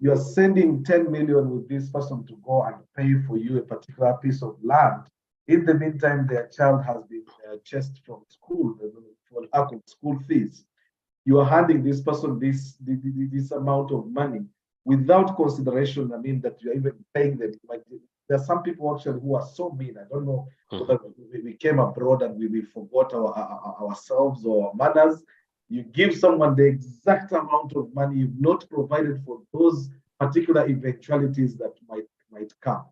You are sending 10 million with this person to go and pay for you a particular piece of land. In the meantime, their child has been chased from school for lack of school fees. You are handing this person this amount of money without consideration, that you're even paying them. Like, there are some people actually who are so mean. I don't know whether we came abroad and we forgot ourselves or our manners. You give someone the exact amount of money you've not provided for those particular eventualities that might come.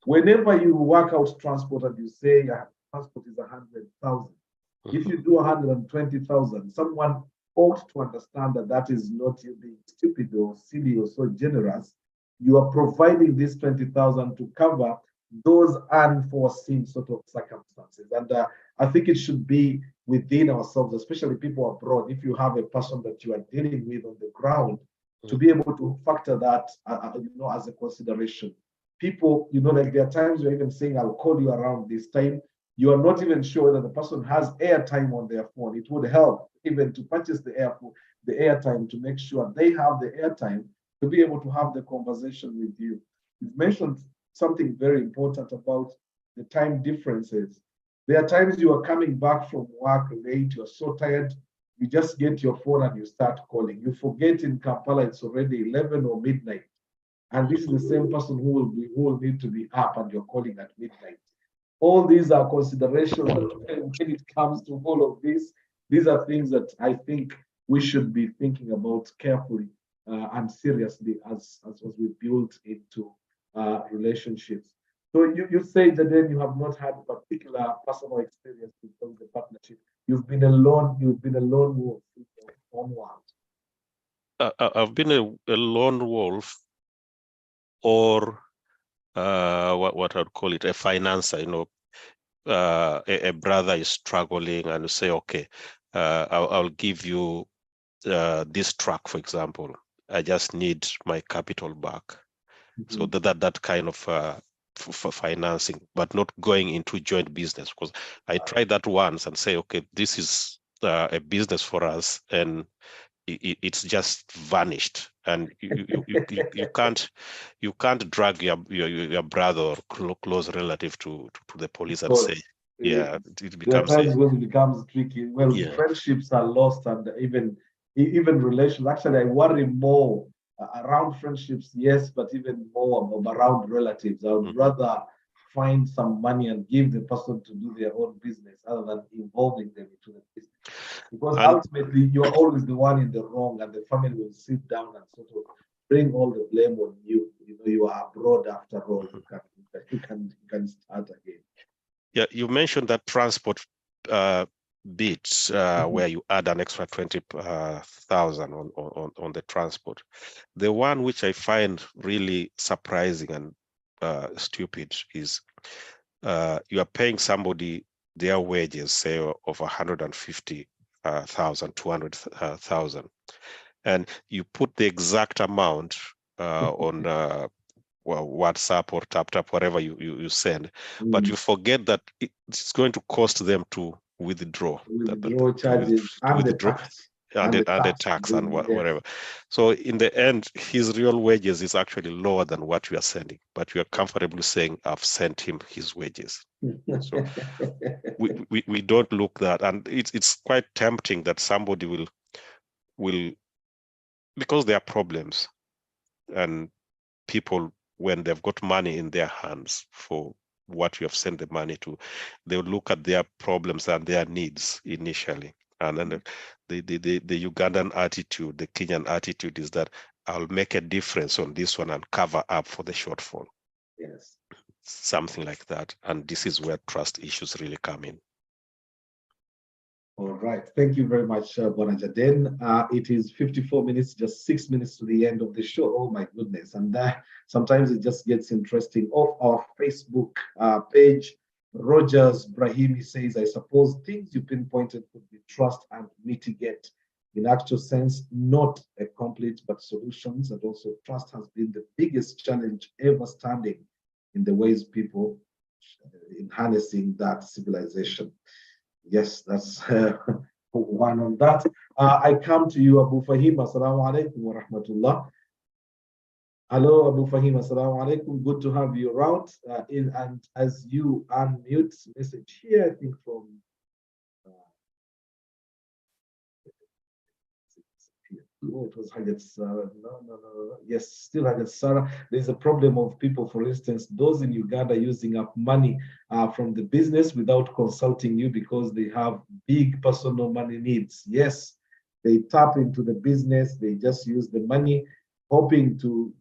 Whenever you work out transport and you say, transport is 100,000. If you do 120,000, someone ought to understand that that is not you being stupid or silly or so generous. You are providing this 20,000 to cover those unforeseen sort of circumstances. And I think it should be within ourselves, especially people abroad. If you have a person that you are dealing with on the ground, to be able to factor that, as a consideration. People, like there are times you're even saying, I'll call you around this time. You are not even sure that the person has airtime on their phone. It would help even to purchase the airtime to make sure they have the airtime to be able to have the conversation with you. You've mentioned something very important about the time differences. There are times you are coming back from work late, you're so tired, you just get your phone and you start calling. You forget in Kampala it's already 11 or midnight. And this is the same person who will need to be up and you're calling at midnight. All these are considerations that when it comes to all of this, these are things that I think we should be thinking about carefully and seriously as we build into relationships. So you say that then you have not had a particular personal experience with the partnership. You've been a lone wolf in your own world. I've been a lone wolf, or what I'd call it, a financer. A brother is struggling and you say, okay, I'll give you this truck, for example. I just need my capital back. So that kind of for financing, but not going into joint business, because I tried that once and say, okay, this is a business for us, and it's just vanished, and you can't drag your brother or close relative to the police and say, yeah, it becomes there are times when it becomes tricky. Well, yeah. Friendships are lost, and even relations. Actually, I worry more around friendships, yes, but even more around relatives. I would rather find some money and give the person to do their own business other than involving them into the business. Because ultimately, you're always the one in the wrong, and the family will sit down and sort of bring all the blame on you. You are abroad after all. You can start again. Yeah, you mentioned that transport bit where you add an extra 20,000 on the transport. The one which I find really surprising and stupid is you are paying somebody their wages, say, of 150,000, 200,000, and you put the exact amount on WhatsApp or TapTap, whatever you send, but you forget that it's going to cost them to withdraw charges and the tax and whatever. So in the end, his real wages is actually lower than what you are sending, but you are comfortably saying, I've sent him his wages. So we don't look that, and it's quite tempting that somebody will because there are problems, and people, when they've got money in their hands for what you have sent the money to, they'll look at their problems and their needs initially. And then the Ugandan attitude, the Kenyan attitude is that I'll make a difference on this one and cover up for the shortfall. Yes. Something like that. And this is where trust issues really come in. All right. Thank you very much, Bonajaden. It is 54 minutes, just 6 minutes to the end of the show. Oh, my goodness. And sometimes it just gets interesting. Off our Facebook page, Rogers Brahimi says, I suppose things you pinpointed could be trust and mitigate. In actual sense, not a complete, but solutions. And also trust has been the biggest challenge ever standing in the ways people in harnessing that civilization. Yes, that's one on that. I come to you, Abu Fahim. Assalamu alaikum wa rahmatullah. Hello, Abu Fahim. Assalamu alaikum. Good to have you around. And as you unmute, message here, I think from it was Hajat Sarah. No. Yes, still Hajat Sarah. There's a problem of people, for instance, those in Uganda using up money from the business without consulting you because they have big personal money needs. Yes, they tap into the business, they just use the money, hoping to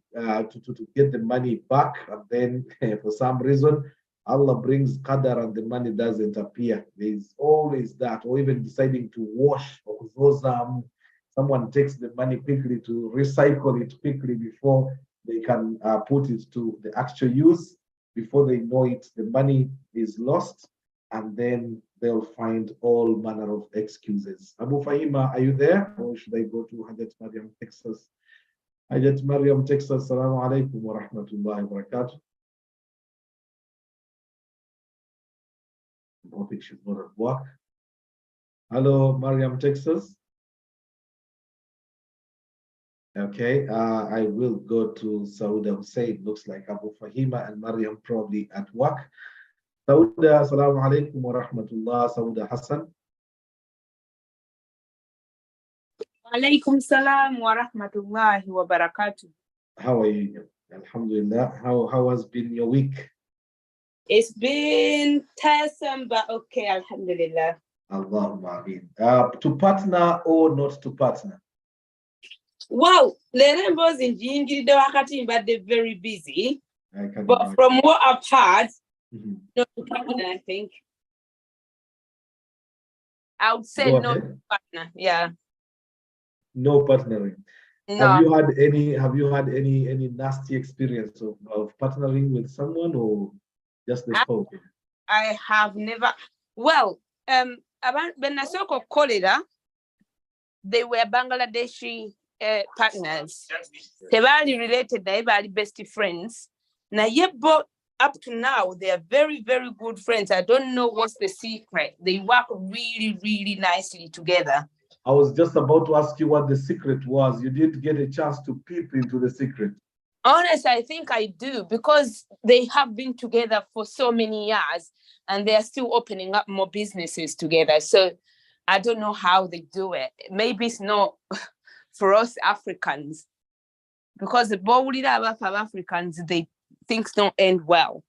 get the money back, and then for some reason, Allah brings qadar and the money doesn't appear. There's always that, or even deciding to wash or someone takes the money quickly to recycle it quickly before they can put it to the actual use. Before they know it, the money is lost, and then they'll find all manner of excuses. Abu Fahima, are you there? Or should I go to Hajat Mariam, Texas? Hajat Mariam, Texas, Assalamu alaikum wa rahmatullahi wa barakatuh. I think she's not at work. Hello, Mariam, Texas. Okay, I will go to Sauda Hussein. Looks like Abu Fahima and Mariam probably at work. Sauda, assalamu alaikum wa rahmatullah. Sauda Hassan. Alaikum salam wa rahmatullahi wa barakatuh. How are you? Alhamdulillah. How has been your week? It's been tiresome, but okay, alhamdulillah. Allahumma ameen. To partner or not to partner? Wow, the numbers in Jingi, but they're very busy. But imagine. from what I've heard, not to partner, I think. I would say Go no ahead. to partner. Yeah. No partnering. No. Have you had any nasty experience of partnering with someone, or just the spoke? I have never. Well, about Benasoko Kayira, they were Bangladeshi partners. They were related, they were best friends. Now, but up to now, they are very, very good friends. I don't know what's the secret. They work really, really nicely together. I was just about to ask you what the secret was. You did get a chance to peep into the secret. Honestly, I think I do, because they have been together for so many years and they are still opening up more businesses together. So I don't know how they do it. Maybe it's not for us Africans, because the Bawulira of Africans, things don't end well.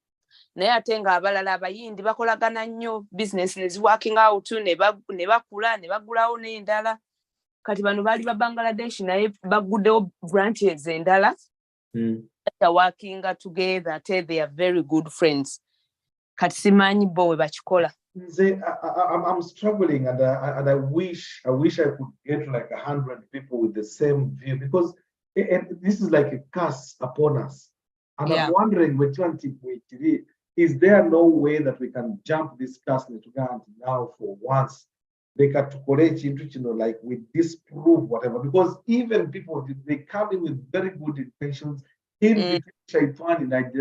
Naye ate nga abalala abayindi bakolagana nnyo, business is working out, ne bakula ne bagulawo n'endala. Kati bano bali ba Bangladesh naye baguddewo branches endala. They're working together, they are very good friends. Kati simanyi bo we bakikola. I'm struggling, and I wish I could get like 100 people with the same view, because this is like a curse upon us. And I'm wondering, is there no way that we can jump this curse now for once? They can like we disprove whatever, because even people, they come in with very good intentions. In Shaitani, like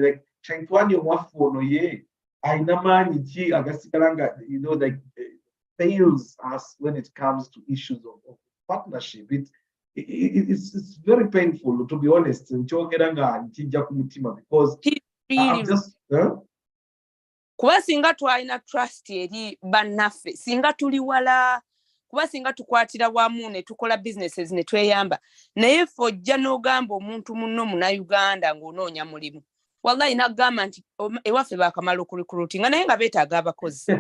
Shaitani wafono ye. You know, like fails us when it comes to issues of partnership. It's very painful, to be honest. Because I'm just kuba singa twalina trust eri bannaffe, singa tuli wala, kuba singa tukwatira wamu ne tukola businesses ne tweyamba, naye fojja n'ogamba omuntu munno Munnayuganda ng'onoonya mulimu, wallahi nagamba nti ewaffe baakamala okurecruitinga naye nga beetaaga abakozi.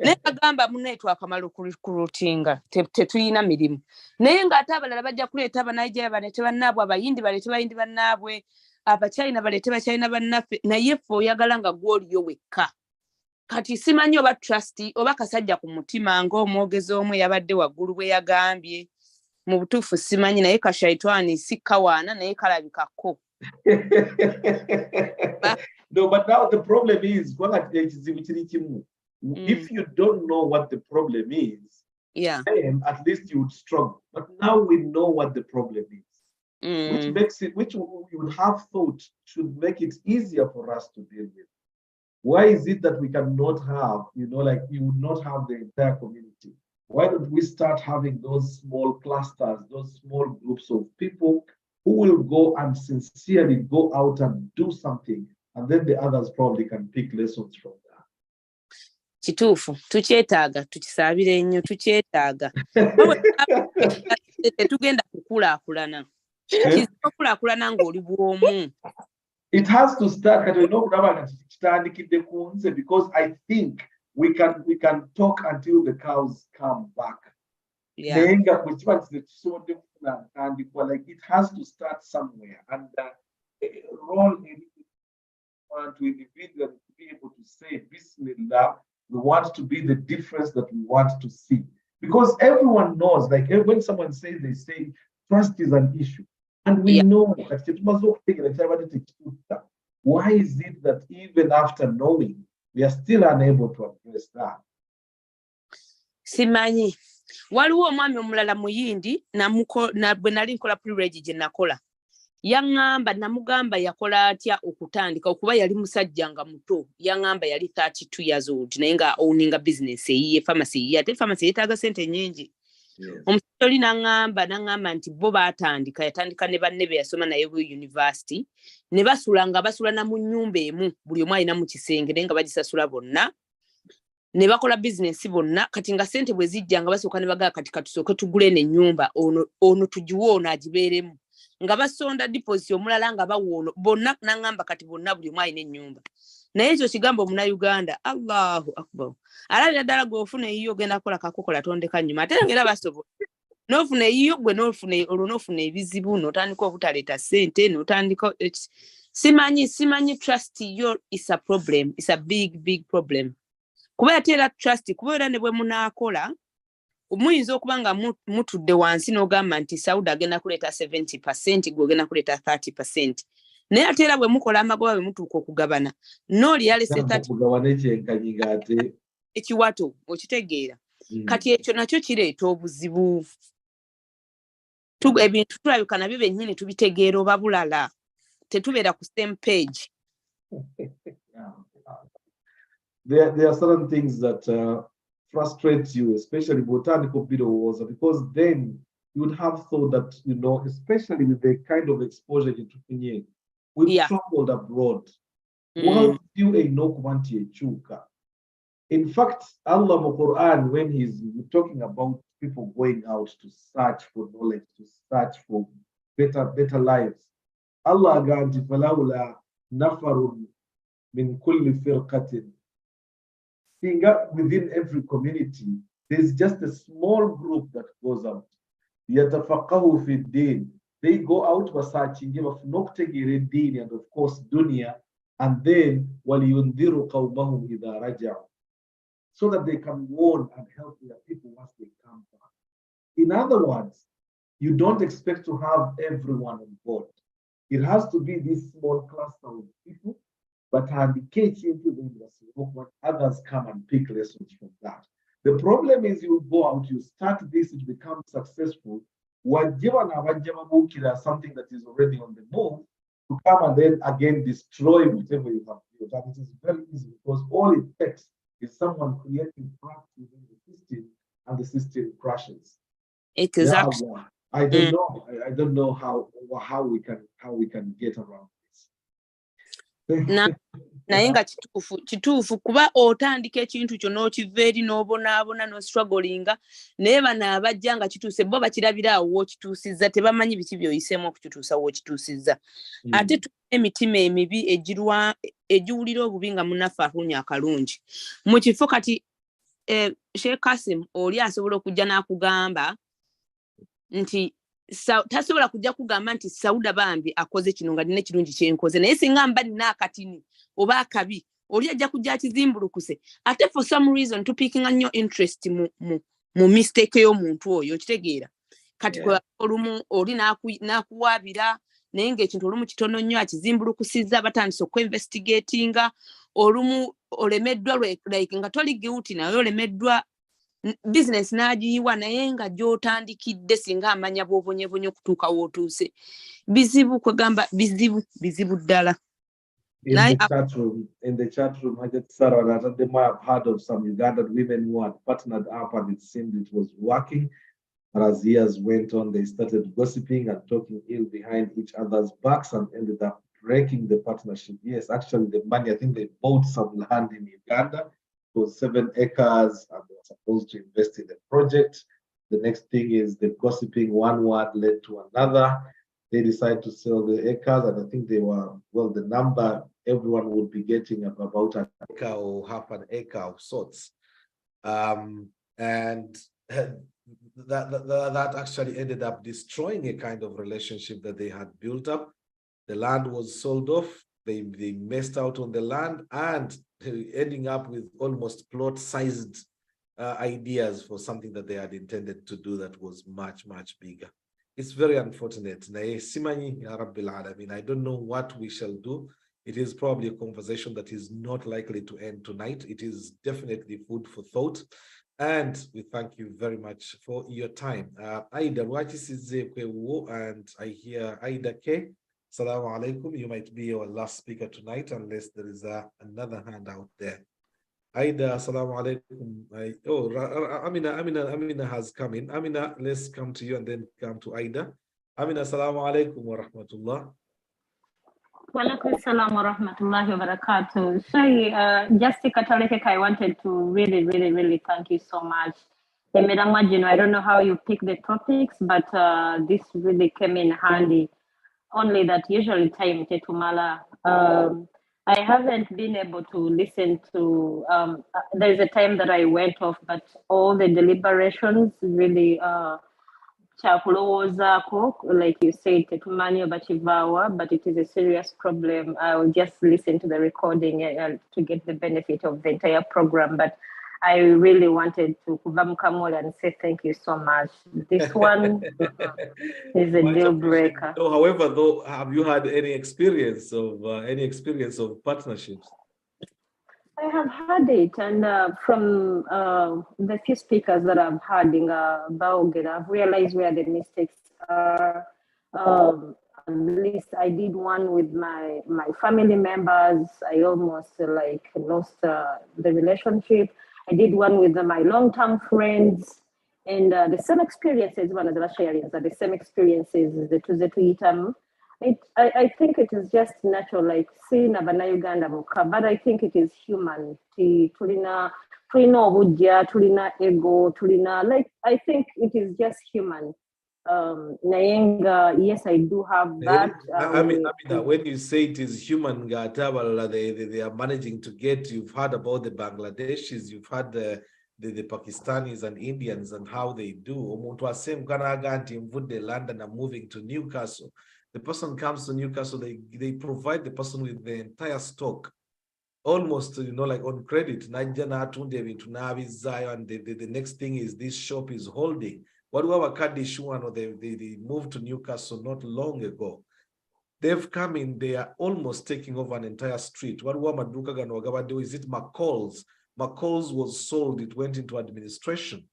Naye agamba munnaye twakamala okurecruitinga, tetuyina mirimu. Naye ng'ate abalala bajja kuleeta Abanigeria baleete bannaabwe, Abayindi baleete Bayindi bannaabwe, Abachina baleete Bachina bannaffe, naye ffe oyagala nga gw'oliyo wekka. Kati simanyi oba trust oba kasajja ku mutima ng'omwogezi omu yabadde waggulu bwe yagambye. Mu butuufu simanyi, naye kashaitwani si kawaana naye kalabikako. No, but now the problem is, if you don't know what the problem is, then at least you would struggle. But now we know what the problem is, which makes it, which we would have thought should make it easier for us to deal with. Why is it that we cannot have, like you would not have the entire community? Why don't we start having those small clusters, those small groups of people who will go and sincerely go out and do something, and then the others probably can pick lessons from that. Kituufu, tukyetaaga, tukisaabire nnyo, tukyetaaga. Tetugenda kukulaakulana. Kizibu okukulaakulana ng'oli bw'omu. It has to start, because I think we can talk until the cows come back. Like it has to start somewhere, and want to individually be able to say Bismillah. We want to be the difference that we want to see. Because everyone knows, like when someone says, they say trust is an issue. And we know that. Why is it that even after knowing, we are still unable to address that? Simanyi. Waliwo omwami omulala muyindi bwe nali nkola privilege gye nakola. Yaŋŋamba namugamba yakola atya okutandika okuba yali musajja nga muto. Yaŋŋamba yali 32 years old naye nga owninga business eyiye pharmacy eyiye ate pharmacy yeetaaga sente nnyingi. Omusajja oli n'aŋŋamba nti bo baatandika yatandika ne banne be yasoma naye ku university ne basula nga basula na mu nnyumba emu buli omu alina mu kisenge naye nga bagisasula bonna. Ne bakola business bonna kati nga sente bwe zijja nga basooka ne bagaa kati katusooke tugule n'ennyumba ono tugiwe ono agibeeremu nga basonda deposit omulala nga bawa bonna n'aŋŋamba kati bonna buli omu alina ennyumba. Naye ekyo kigambo Munnayuganda, Allahu Akbar. Alabira ddala gw'ofuna eyiyo ogenda kukola kakokola tondeka nnyuma ate ng'era basobola. N'ofuna eyiyo gwe n'ofuna ebizibu n'otandika obutaleeta ssente n'otandika simanyi trust yo is a problem. It's a big problem. Kuba yateera trust kuba era ne bwe munaakola muyinza okuba nga mutudde wansi n'ogamba nti Sauda agenda kuleeta 70% gwe ogenda kuleeta 30%. Naye ate era bwe mukola amagoba bwe mutuuka okugabana n'oli yalese 30% ekiwato okitegeera. Kati ekyo nakyo kireeta obuzibu. Ebintu tulabika nabyo bennyini tubitegeera oba bulala tetubeera ku same page. There are certain things that frustrate you, especially botanical was because then you would have thought that, especially with the kind of exposure you took in, we've traveled abroad. While you in fact, Allah in the Quran, when he's talking about people going out to search for knowledge, to search for better lives, Allah guaranteed فَلَوْلَا نَفَرٌ مِنْ كُلِّ فِرْقَةٍ. Within every community, there's just a small group that goes out. يَتَفَقَّهُ فِي الدِّينِ. They go out for searching, give of noktegire deen and of course dunya, and then وَلِيُنذِرُ قَوْمَهُمْ إِذَا رَجَعُوا. So that they can warn and help their people once they come back. In other words, you don't expect to have everyone on board. It has to be this small cluster of people, but indicate into the industry when others come and pick lessons from that. The problem is you go out, you start this, it becomes successful. Something that is already on the move to come and then again destroy whatever you have built. And it is very easy because all it takes is someone creating cracks within the system and the system crashes. Exactly. I don't know how we can get around this. Naye nga kituufu kuba otandika ekintu kyo n'okiva eri n'obonaabona n'ostrugglinga naye bano abajja nga kituuse bo bakirabira awo w'okituusizza tebamanyi biki by'oyiseemu okukituusa w'okituusizza. Ate tulina emitima emibi egiwulira obubi nga munnaffe afunya akalungi. Mu kifo kati Sheikh Kassim oli asobola okujja n'akugamba nti tasobola kujja kugamba nti Sauda bambi akoze kino nga nina ekirungi kyenkoze naye singa mba nina akatini oba akabi oli ajja kujja akizimbulukuse ate for some reason tupikinga nnyo interest mu mistake y'omuntu oyo okitegeera kati olumu oli n'akuwaabira naye ng'ekintu olumu kitono nnyo akizimbulukusizza batandise okwenvestigatinga olumu olemeddwa like nga toli guilty naye olemeddwa business n'agiyiwa naye nga gy'otandikidde singa amanya bw'obonyebonye okutuuka w'otuuse bizibu kwegamba bizibu ddala. In the chat room, Hajat Sarah, they might have heard of some Ugandan women who had partnered up and it seemed it was working. But as years went on, they started gossiping and talking ill behind each other's backs and ended up breaking the partnership. Yes, actually the money, I think they bought some land in Uganda. It was 7 acres and they were supposed to invest in the project. The next thing is the gossiping, one word led to another. They decided to sell the acres, and I think they were, the number everyone would be getting about an acre or half an acre of sorts. And that actually ended up destroying a kind of relationship that they had built up. The land was sold off. they messed out on the land and ending up with almost plot-sized ideas for something that they had intended to do that was much, much bigger. It's very unfortunate. I don't know what we shall do. It is probably a conversation that is not likely to end tonight. It is definitely food for thought. And we thank you very much for your time. Aida and I hear Aida K. Assalamu alaikum. You might be our last speaker tonight unless there is another hand out there. Aida, assalamu alaikum. Amina has come in. Amina, let's come to you and then come to Aida. Amina, assalamu alaikum wa rahmatullah. Walaikum assalam wa rahmatullahi wa barakatuh. Sorry, just I wanted to really thank you so much. I don't know how you pick the topics, but this really came in handy. Only that usually time tetumala. I haven't been able to listen to, there's a time that I went off, but all the deliberations really, like you said, but it is a serious problem. I'll just listen to the recording to get the benefit of the entire program. But I really wanted to and say thank you so much. This one is a deal breaker. So, however, though, have you had any experience of partnerships? I have had it, and from the few speakers that I've had in Baoget, I've realized where the mistakes are. At least I did one with my family members. I almost lost the relationship. I did one with my long-term friends, and the same experiences. One of the sharing the same experiences. I think it is just natural, like seeing Abana Uganda Muka, but I think it is human. Tulina ego, I think it is just human. Yes, I do have that. When you say it is human, they are managing to get, you've heard about the Bangladeshis, you've heard the Pakistanis and Indians and how they do. They land and are moving to Newcastle. The person comes to Newcastle, they provide the person with the entire stock, almost, like on credit. And the next thing is this shop is holding. What they moved to Newcastle not long ago. They've come in, they are almost taking over an entire street. What do is it McCall's? McCall's was sold, it went into administration.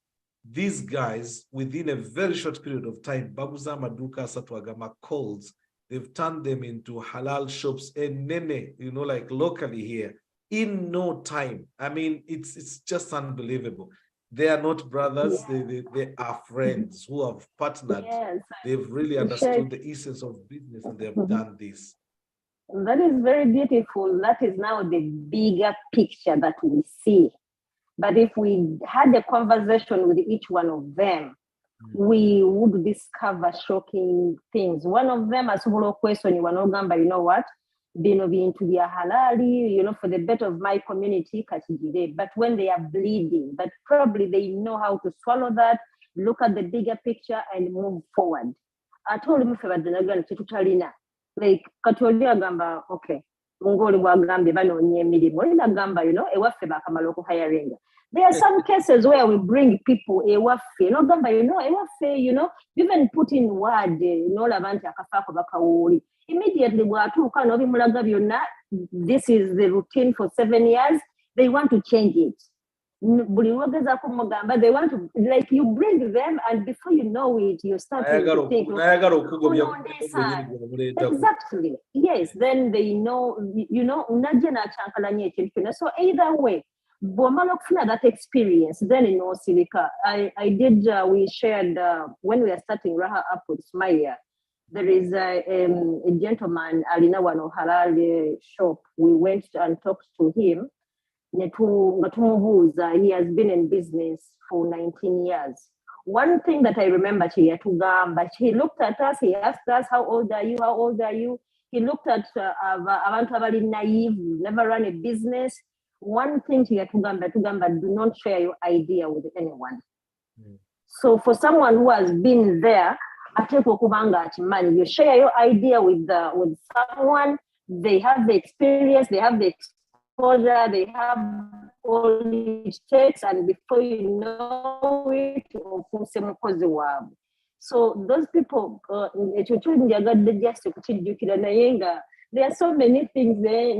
These guys, within a very short period of time, Baguza Maduka Satwaga McCall's, they've turned them into halal shops and nene, like locally here, in no time. I mean, it's just unbelievable. They are not brothers, they are friends who have partnered. Yes. They've really understood the essence of business and they have done this. That is very beautiful. That is now the bigger picture that we see. But if we had a conversation with each one of them, we would discover shocking things. One of them, as well question, you know what? Bino into the halali, for the better of my community, but when they are bleeding, but probably they know how to swallow that, look at the bigger picture and move forward. I told him like Katolia Gamba, okay. There are some cases where we bring people even put in word, immediately this is the routine for 7 years. They want to change it. But they want to, like, you bring them, and before you know it, you start to think, exactly. Yes, then they know, so either way, that experience, then in Osirika, I did, we shared, when we are starting Raha up with Smaya, there is a gentleman, Alina Wano Halal shop. We went and talked to him. He has been in business for 19 years. One thing that I remember, he looked at us, he asked us, how old are you? How old are you? He looked at abantu naive, never run a business. One thing, do not share your idea with anyone. So for someone who has been there, you share your idea with someone, they have the experience, they have the exposure, they have all it takes, and before you know it, so those people, there are so many things there.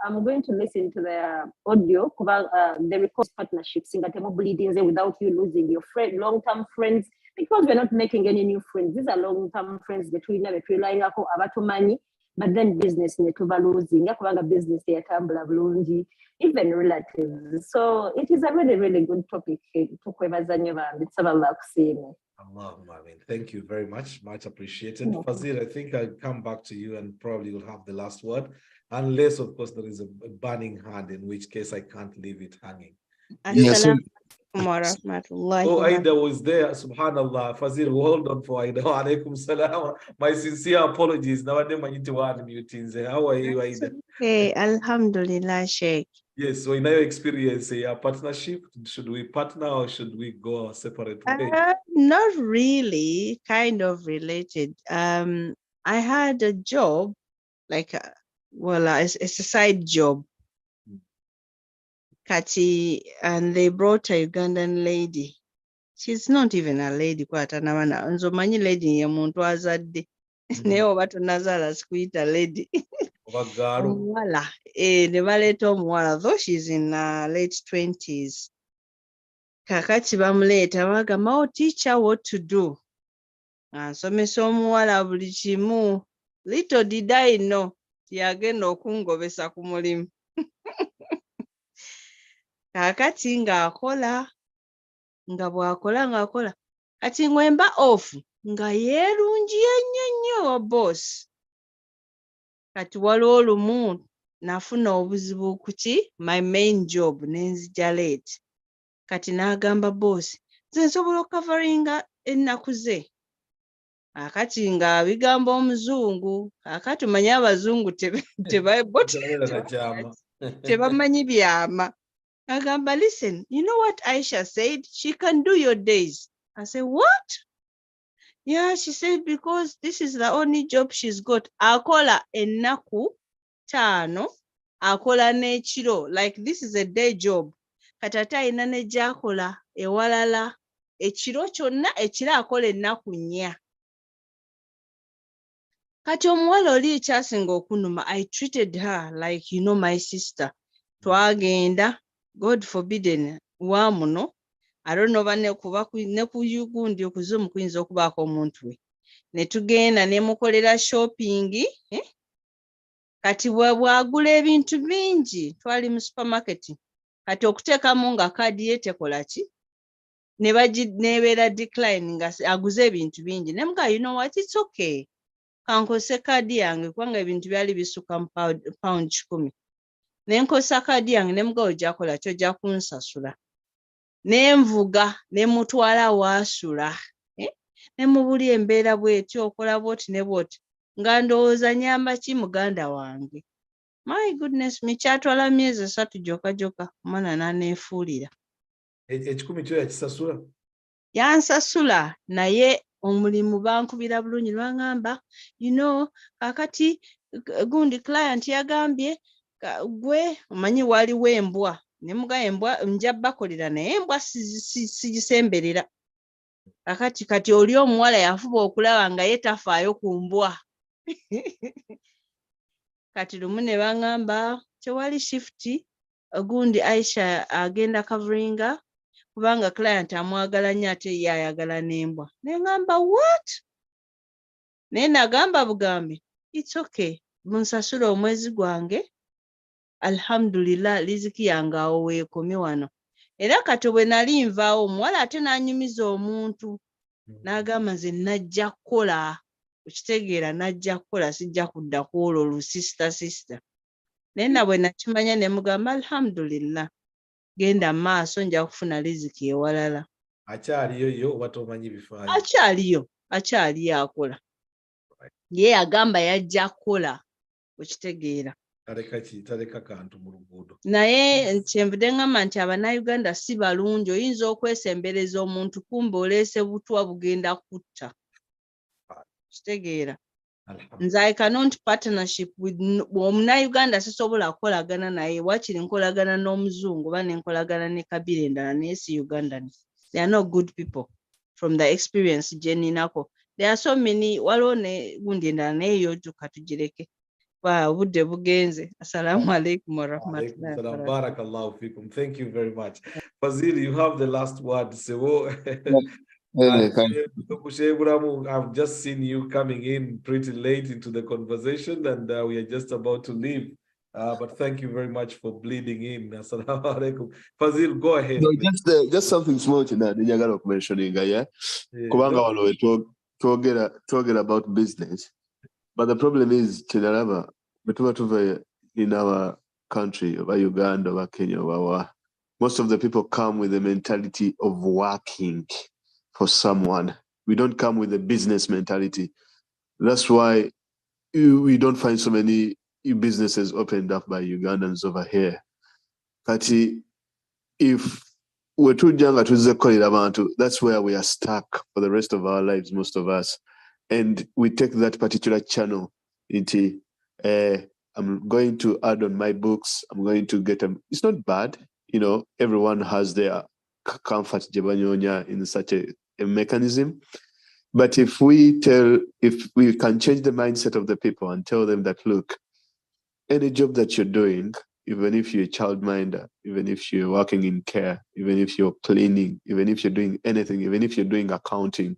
I'm going to listen to the audio about the record partnerships without you losing your friend, long-term friends, because we're not making any new friends. These are long-term friends between money, but then business losing business even relatives. So it is a really, really good topic to it's about luck seeing. Thank you very much. Much appreciated. Fazil, I think I'll come back to you and probably you'll have the last word. Unless, of course, there is a burning hand, in which case I can't leave it hanging. Yes. Oh, Aida was there. Subhanallah. Fazil, hold on for Aida. Wa alaikum salam. My sincere apologies. Now I need to add mutins. How are you, Aida? Hey, Alhamdulillah, Sheikh. Yes, so in your experience, a partnership, should we partner or should we go our separate way? Not really, kind of related. I had a job, like, it's a side job. Kati, and they brought a Ugandan lady. She's not even a lady, nzo manyi lady ye muntu azadde. Naye oba tonazaala sikuita lady. Omuwala, ne baleeta omuwala, though she's in late 20s. Kakati bamuleeta bagamba, teacher what to do. Ansomesa omuwala buli kimu. Little did I know, yagenda okungobesa ku mulimu. Kakati ng'akola, nga bw'akola, kati ngwemba off, nga yeerungi ennyo boss. Kati waliwo olumu nafuna obuzibu kuki my main job nenzija late. Kati n'agamba boss, nze nsobola okukavaringa ennaku ze. Akati nga bigamba omuzungu, akati omanyi abazungu tebamanyi byama. Agamba, listen, you know what Aisha said? She can do your days. I said, what? Yeah, she said, because this is the only job she's got. Akola ennaku tano, akola n'ekiro. Like, this is a day job. Katata ayina ne gy'akola ewalala. Ekiro kyonna, ekiro akola ennaku 4. Kati omuwala oli ekyasinga okunuma, I treated her like, my sister. Twagenda, God forbidden, wamuno. I don't know ne ku yugundi ku Zoom kuyinza okubaako omuntu we. Ne tugenda ne mukolera shopping. Kati bwagula ebintu bingi, twali mu supermarket. Kati okuteekamu nga kaadi ye tekola ki? Nebeera decline nga aguze ebintu bingi. Ne muga, you know what, it's okay. Kankose kaadi yange kubanga ebintu byali bisuka mu pound 10. Ne nkosa kaadi yange ne muga ojja kola kyo ojja kunsasula. Ne nvuga ne mutwala waasula. Ne mubuli embeera bw'etyo okola bw'oti ne bw'oti. Nga ndowooza nyamba ki muganda wange. My goodness, kyatwala myezi 3 gyokka omwana n'aneefuulira. Ekikumi kyo yakisasula? Yansasula naye omulimu bankubira bulungi lwangamba, kakati gundi client yagambye gwe omanyi waliwo embwa. Ne muga embwa nja bakolera naye embwa sigisemberera. Kati oli omuwala yafuba okulaba nga ye tafaayo ku mbwa. Kati lumu ne bangamba tewali shift, gundi Aisha agenda coveringa kubanga client amwagala nnyo ate ye ayagala n'embwa. Ne ngamba what? Naye nagamba bugambi, it's okay, munsasula omwezi gwange. Alhamdulillah, riziki yange awo weekomye wano. Era kati bwe nali nvaawo omuwala ate n'anyumiza omuntu. N'agamba nze najja kukola. Okitegeera najja kukola, sijja kudda ku olwo sister. Naye nabwe nakimanya ne mugamba alhamdulillah, genda maaso nja kufuna riziki ewalala. Akyaliyo yo oba tomanyi bifaayo? Akyaliyo akola. Ye agamba yajja kukola. Okitegeera. Taleka kantu mu luguudo. Naye kyenvudde ngamba nti Abannayuganda si balungi, oyinza okwesembereza omuntu kumbe oleese butwa bugenda kutta. Kitegeera. nze I cannot partnership with Uganda sisobola kukolagana naye wakiri nkolagana n'omuzungu oba nenkolagana ne kabira endala naye si Ugandan. They are not good people from the experience gye ninako. There are so many waliwo ne gundi endala naye yojuka tugireke. Obudde bugenze. Assalamu alaikum wa rahmatullahi wa barakatuh. Barakallahu fikum. Thank you very much. Fazil, you have the last word. I've just seen you coming in pretty late into the conversation, and we are just about to leave. But thank you very much for bleeding in. Assalamu alaikum. Fazil, go ahead. No, just something small to that. Njagala mentioning, yeah. Kubanga wano we talk about business, but the problem is Chinaraba, but in our country, over Uganda, over Kenya, over most of the people come with the mentality of working for someone. We don't come with a business mentality. That's why we don't find so many businesses opened up by Ugandans over here. But if we're too young, that's where we are stuck for the rest of our lives, most of us. And we take that particular channel into, I'm going to add on my books, I'm going to get them. It's not bad. You know, everyone has their comfort in such a mechanism. But if we can change the mindset of the people and tell them that, look, any job that you're doing, even if you're a childminder, even if you're working in care, even if you're cleaning, even if you're doing anything, even if you're doing accounting,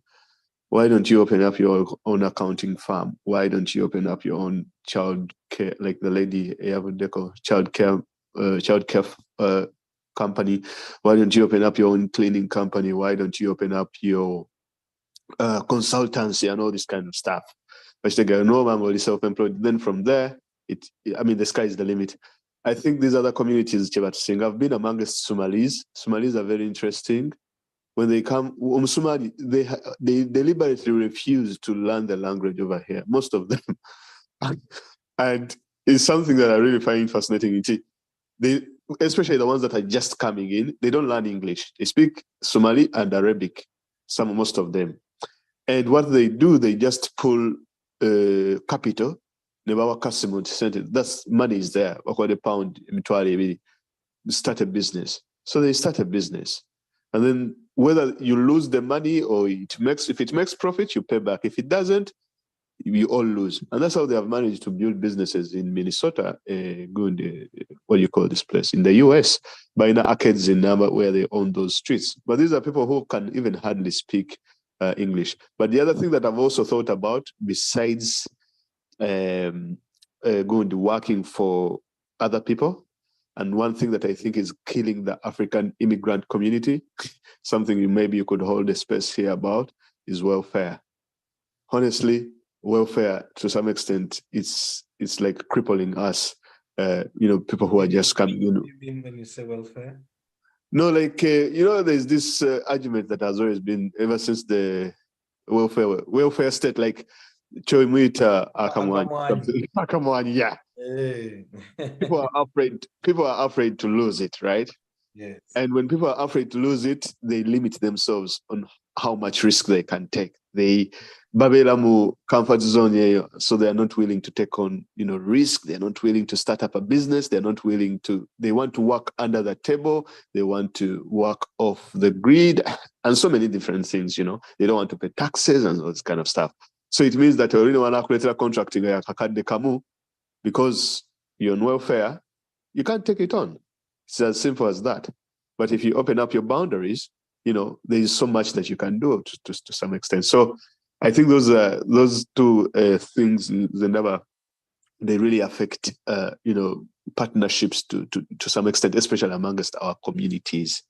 why don't you open up your own accounting firm? Why don't you open up your own child care, like the lady child care company? Why don't you open up your own cleaning company? Why don't you open up your consultancy and all this kind of stuff? But they go, no, I'm already self-employed. Then from there, the sky is the limit. I think these other communities, I've been amongst Somalis. Somalis are very interesting. When they come, Somali, they deliberately refuse to learn the language over here, most of them. And it's something that I really find fascinating. Especially the ones that are just coming in, they don't learn English. They speak Somali and Arabic, most of them. And what they do, they just pull capital. Kassim, that's money is there. The pound, start a business. So they start a business. And then whether you lose the money or if it makes profit, you pay back. If it doesn't, you all lose. And that's how they have managed to build businesses in Minnesota, what do you call this place? In the US, by the arcades in Nava where they own those streets. But these are people who can even hardly speak English. But the other thing that I've also thought about, besides going to working for other people, and one thing that I think is killing the African immigrant community, something maybe you could hold a space here about, is welfare. Honestly, welfare to some extent it's like crippling us. People who are just coming. What do you mean when you say welfare? No, there's this argument that has always been ever since the welfare state, like Choimuita Akamwan, yeah. Hey. People are afraid to lose it, right? Yes. And when people are afraid to lose it, they limit themselves on how much risk they can take. They babelamu comfort zone, so they are not willing to take on, risk. They're not willing to start up a business. They want to work under the table. They want to work off the grid and so many different things, They don't want to pay taxes and all this kind of stuff. So it means that you want to create contracting because you're on welfare, you can't take it on. It's as simple as that. But if you open up your boundaries, there is so much that you can do to some extent. So I think those two things, they really affect, partnerships to some extent, especially amongst our communities.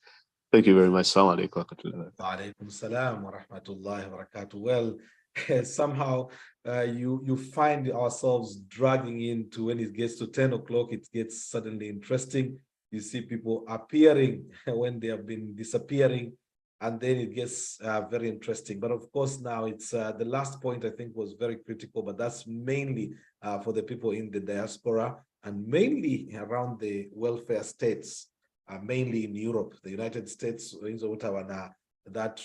Thank you very much. Assalamu alaikum. Wa alaikum salam wa rahmatullahi wa barakatuh. Well, somehow you find ourselves dragging into when it gets to 10 o'clock, it gets suddenly interesting. You see people appearing when they have been disappearing, and then it gets very interesting. But of course, now it's the last point I think was very critical, but that's mainly for the people in the diaspora and mainly around the welfare states, mainly in Europe, the United States, that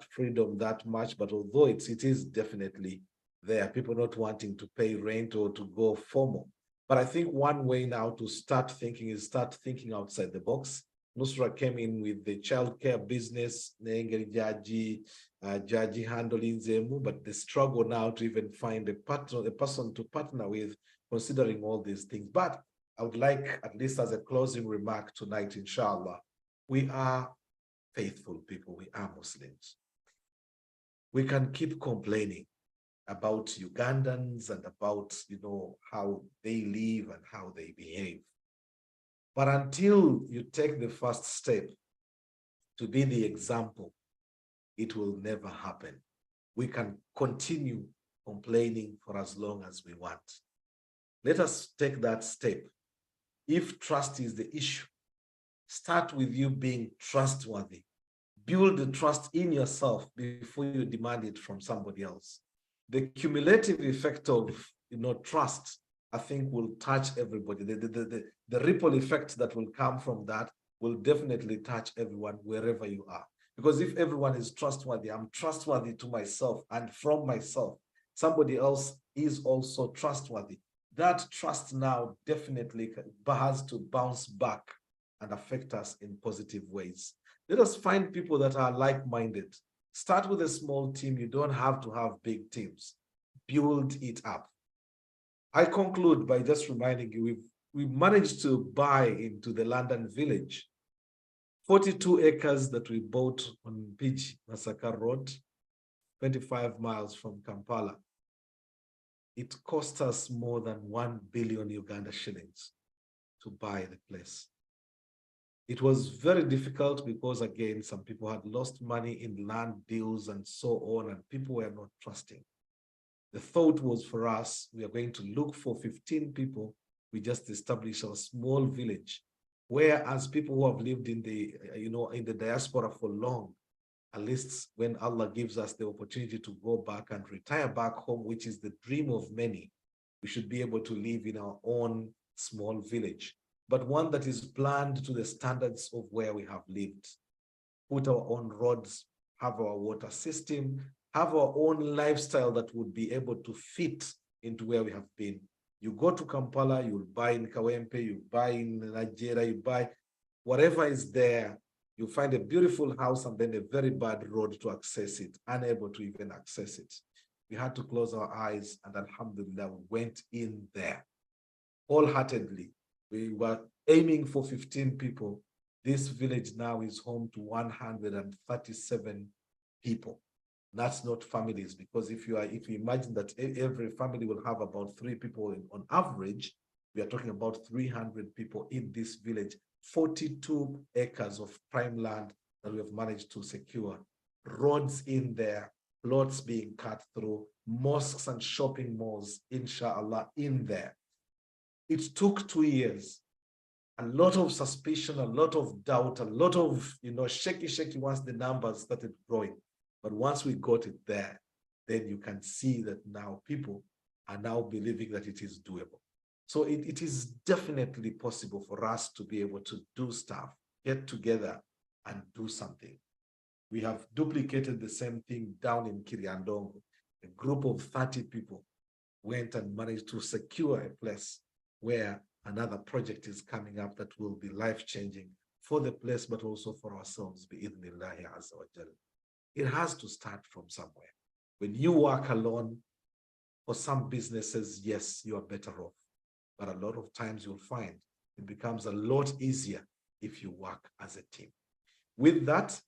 freedom that much, but although it is definitely there, people not wanting to pay rent or to go formal. But I think one way now to start thinking is start thinking outside the box. Nusra came in with the childcare business, Jaji handling Zemu, but the struggle now to even find a person to partner with, considering all these things. But I would like, at least as a closing remark tonight, inshallah, we are faithful people, we are Muslims. We can keep complaining about Ugandans and about, how they live and how they behave. But until you take the first step to be the example, it will never happen. We can continue complaining for as long as we want. Let us take that step. If trust is the issue, start with you being trustworthy. Build the trust in yourself before you demand it from somebody else. The cumulative effect of trust, I think, will touch everybody. The ripple effect that will come from that will definitely touch everyone wherever you are. Because if everyone is trustworthy, I'm trustworthy to myself, and from myself, somebody else is also trustworthy. That trust now definitely has to bounce back and affect us in positive ways. Let us find people that are like-minded. Start with a small team. You don't have to have big teams. Build it up. I conclude by just reminding you, we've managed to buy into the London Village 42 acres that we bought on Pidgey, Masaka Road, 25 miles from Kampala. It cost us more than 1 billion Uganda shillings to buy the place. It was very difficult because, again, some people had lost money in land deals and so on, and people were not trusting. The thought was for us, we are going to look for 15 people. We just established a small village, whereas people who have lived in the, in the diaspora for long, at least when Allah gives us the opportunity to go back and retire back home, which is the dream of many, we should be able to live in our own small village, but one that is planned to the standards of where we have lived. Put our own roads, have our water system, have our own lifestyle that would be able to fit into where we have been. You go to Kampala, you'll buy in Kawempe, you buy in Nigeria, you buy whatever is there. You find a beautiful house and then a very bad road to access it, unable to even access it. We had to close our eyes, and alhamdulillah, we went in there wholeheartedly. We were aiming for 15 people. This village now is home to 137 people. That's not families, because if you imagine that every family will have about 3 people on average, we are talking about 300 people in this village, 42 acres of prime land that we have managed to secure, roads in there, plots being cut through, mosques and shopping malls, inshallah, in there. It took 2 years, a lot of suspicion, a lot of doubt, a lot of, shaky once the numbers started growing. But once we got it there, then you can see that now people are now believing that it is doable. So it is definitely possible for us to be able to do stuff, get together and do something. We have duplicated the same thing down in Kiriandongo. A group of 30 people went and managed to secure a place where another project is coming up that will be life-changing for the place, but also for ourselves, bi'idhnillahi azza wa jalla. It has to start from somewhere. When you work alone, for some businesses, yes, you are better off. But a lot of times you'll find it becomes a lot easier if you work as a team. With that,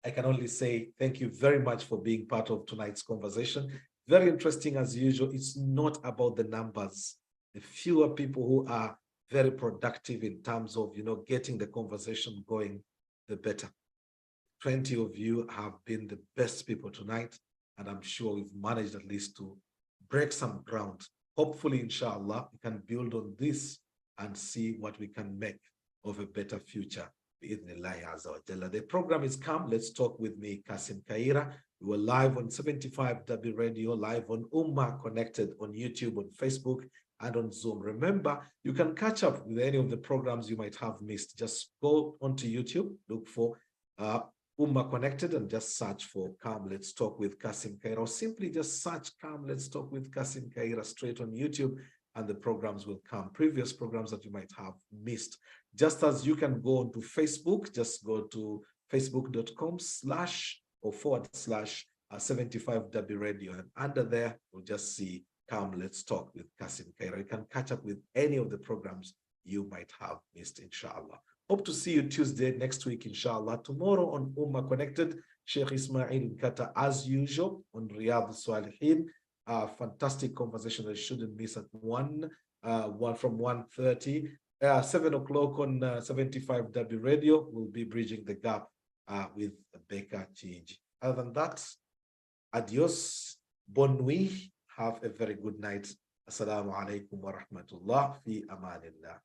I can only say thank you very much for being part of tonight's conversation. Very interesting as usual. It's not about the numbers. The fewer people who are very productive in terms of, getting the conversation going, the better. 20 of you have been the best people tonight, and I'm sure we've managed at least to break some ground. Hopefully, inshallah, we can build on this and see what we can make of a better future. The program is Come, Let's Talk with me, Kassim Kayira. We were live on 75W Radio, live on Ummah Connected, on YouTube, on Facebook, and on Zoom. Remember, you can catch up with any of the programs you might have missed. Just go onto YouTube, look for Ummah Connected and just search for Come Let's Talk with Kassim Kayira, or simply just search Come Let's Talk with Kassim Kayira straight on YouTube, and the programs will come, previous programs that you might have missed. Just as you can go onto Facebook, just go to facebook.com/75W Radio, and under there you'll just see Come Let's Talk with Kassim Kayira. You can catch up with any of the programs you might have missed, inshallah. Hope to see you Tuesday next week, inshallah. Tomorrow on Ummah Connected, Sheikh Ismail Nkata, as usual, on Riyadh Salihin. Fantastic conversation that you shouldn't miss at 1 from 1:30. 7 o'clock on 75W Radio. We'll be bridging the gap with Becca Chiji. Other than that, adios, bon nuit. Have a very good night. Assalamu alaikum wa rahmatullah fi amanillah.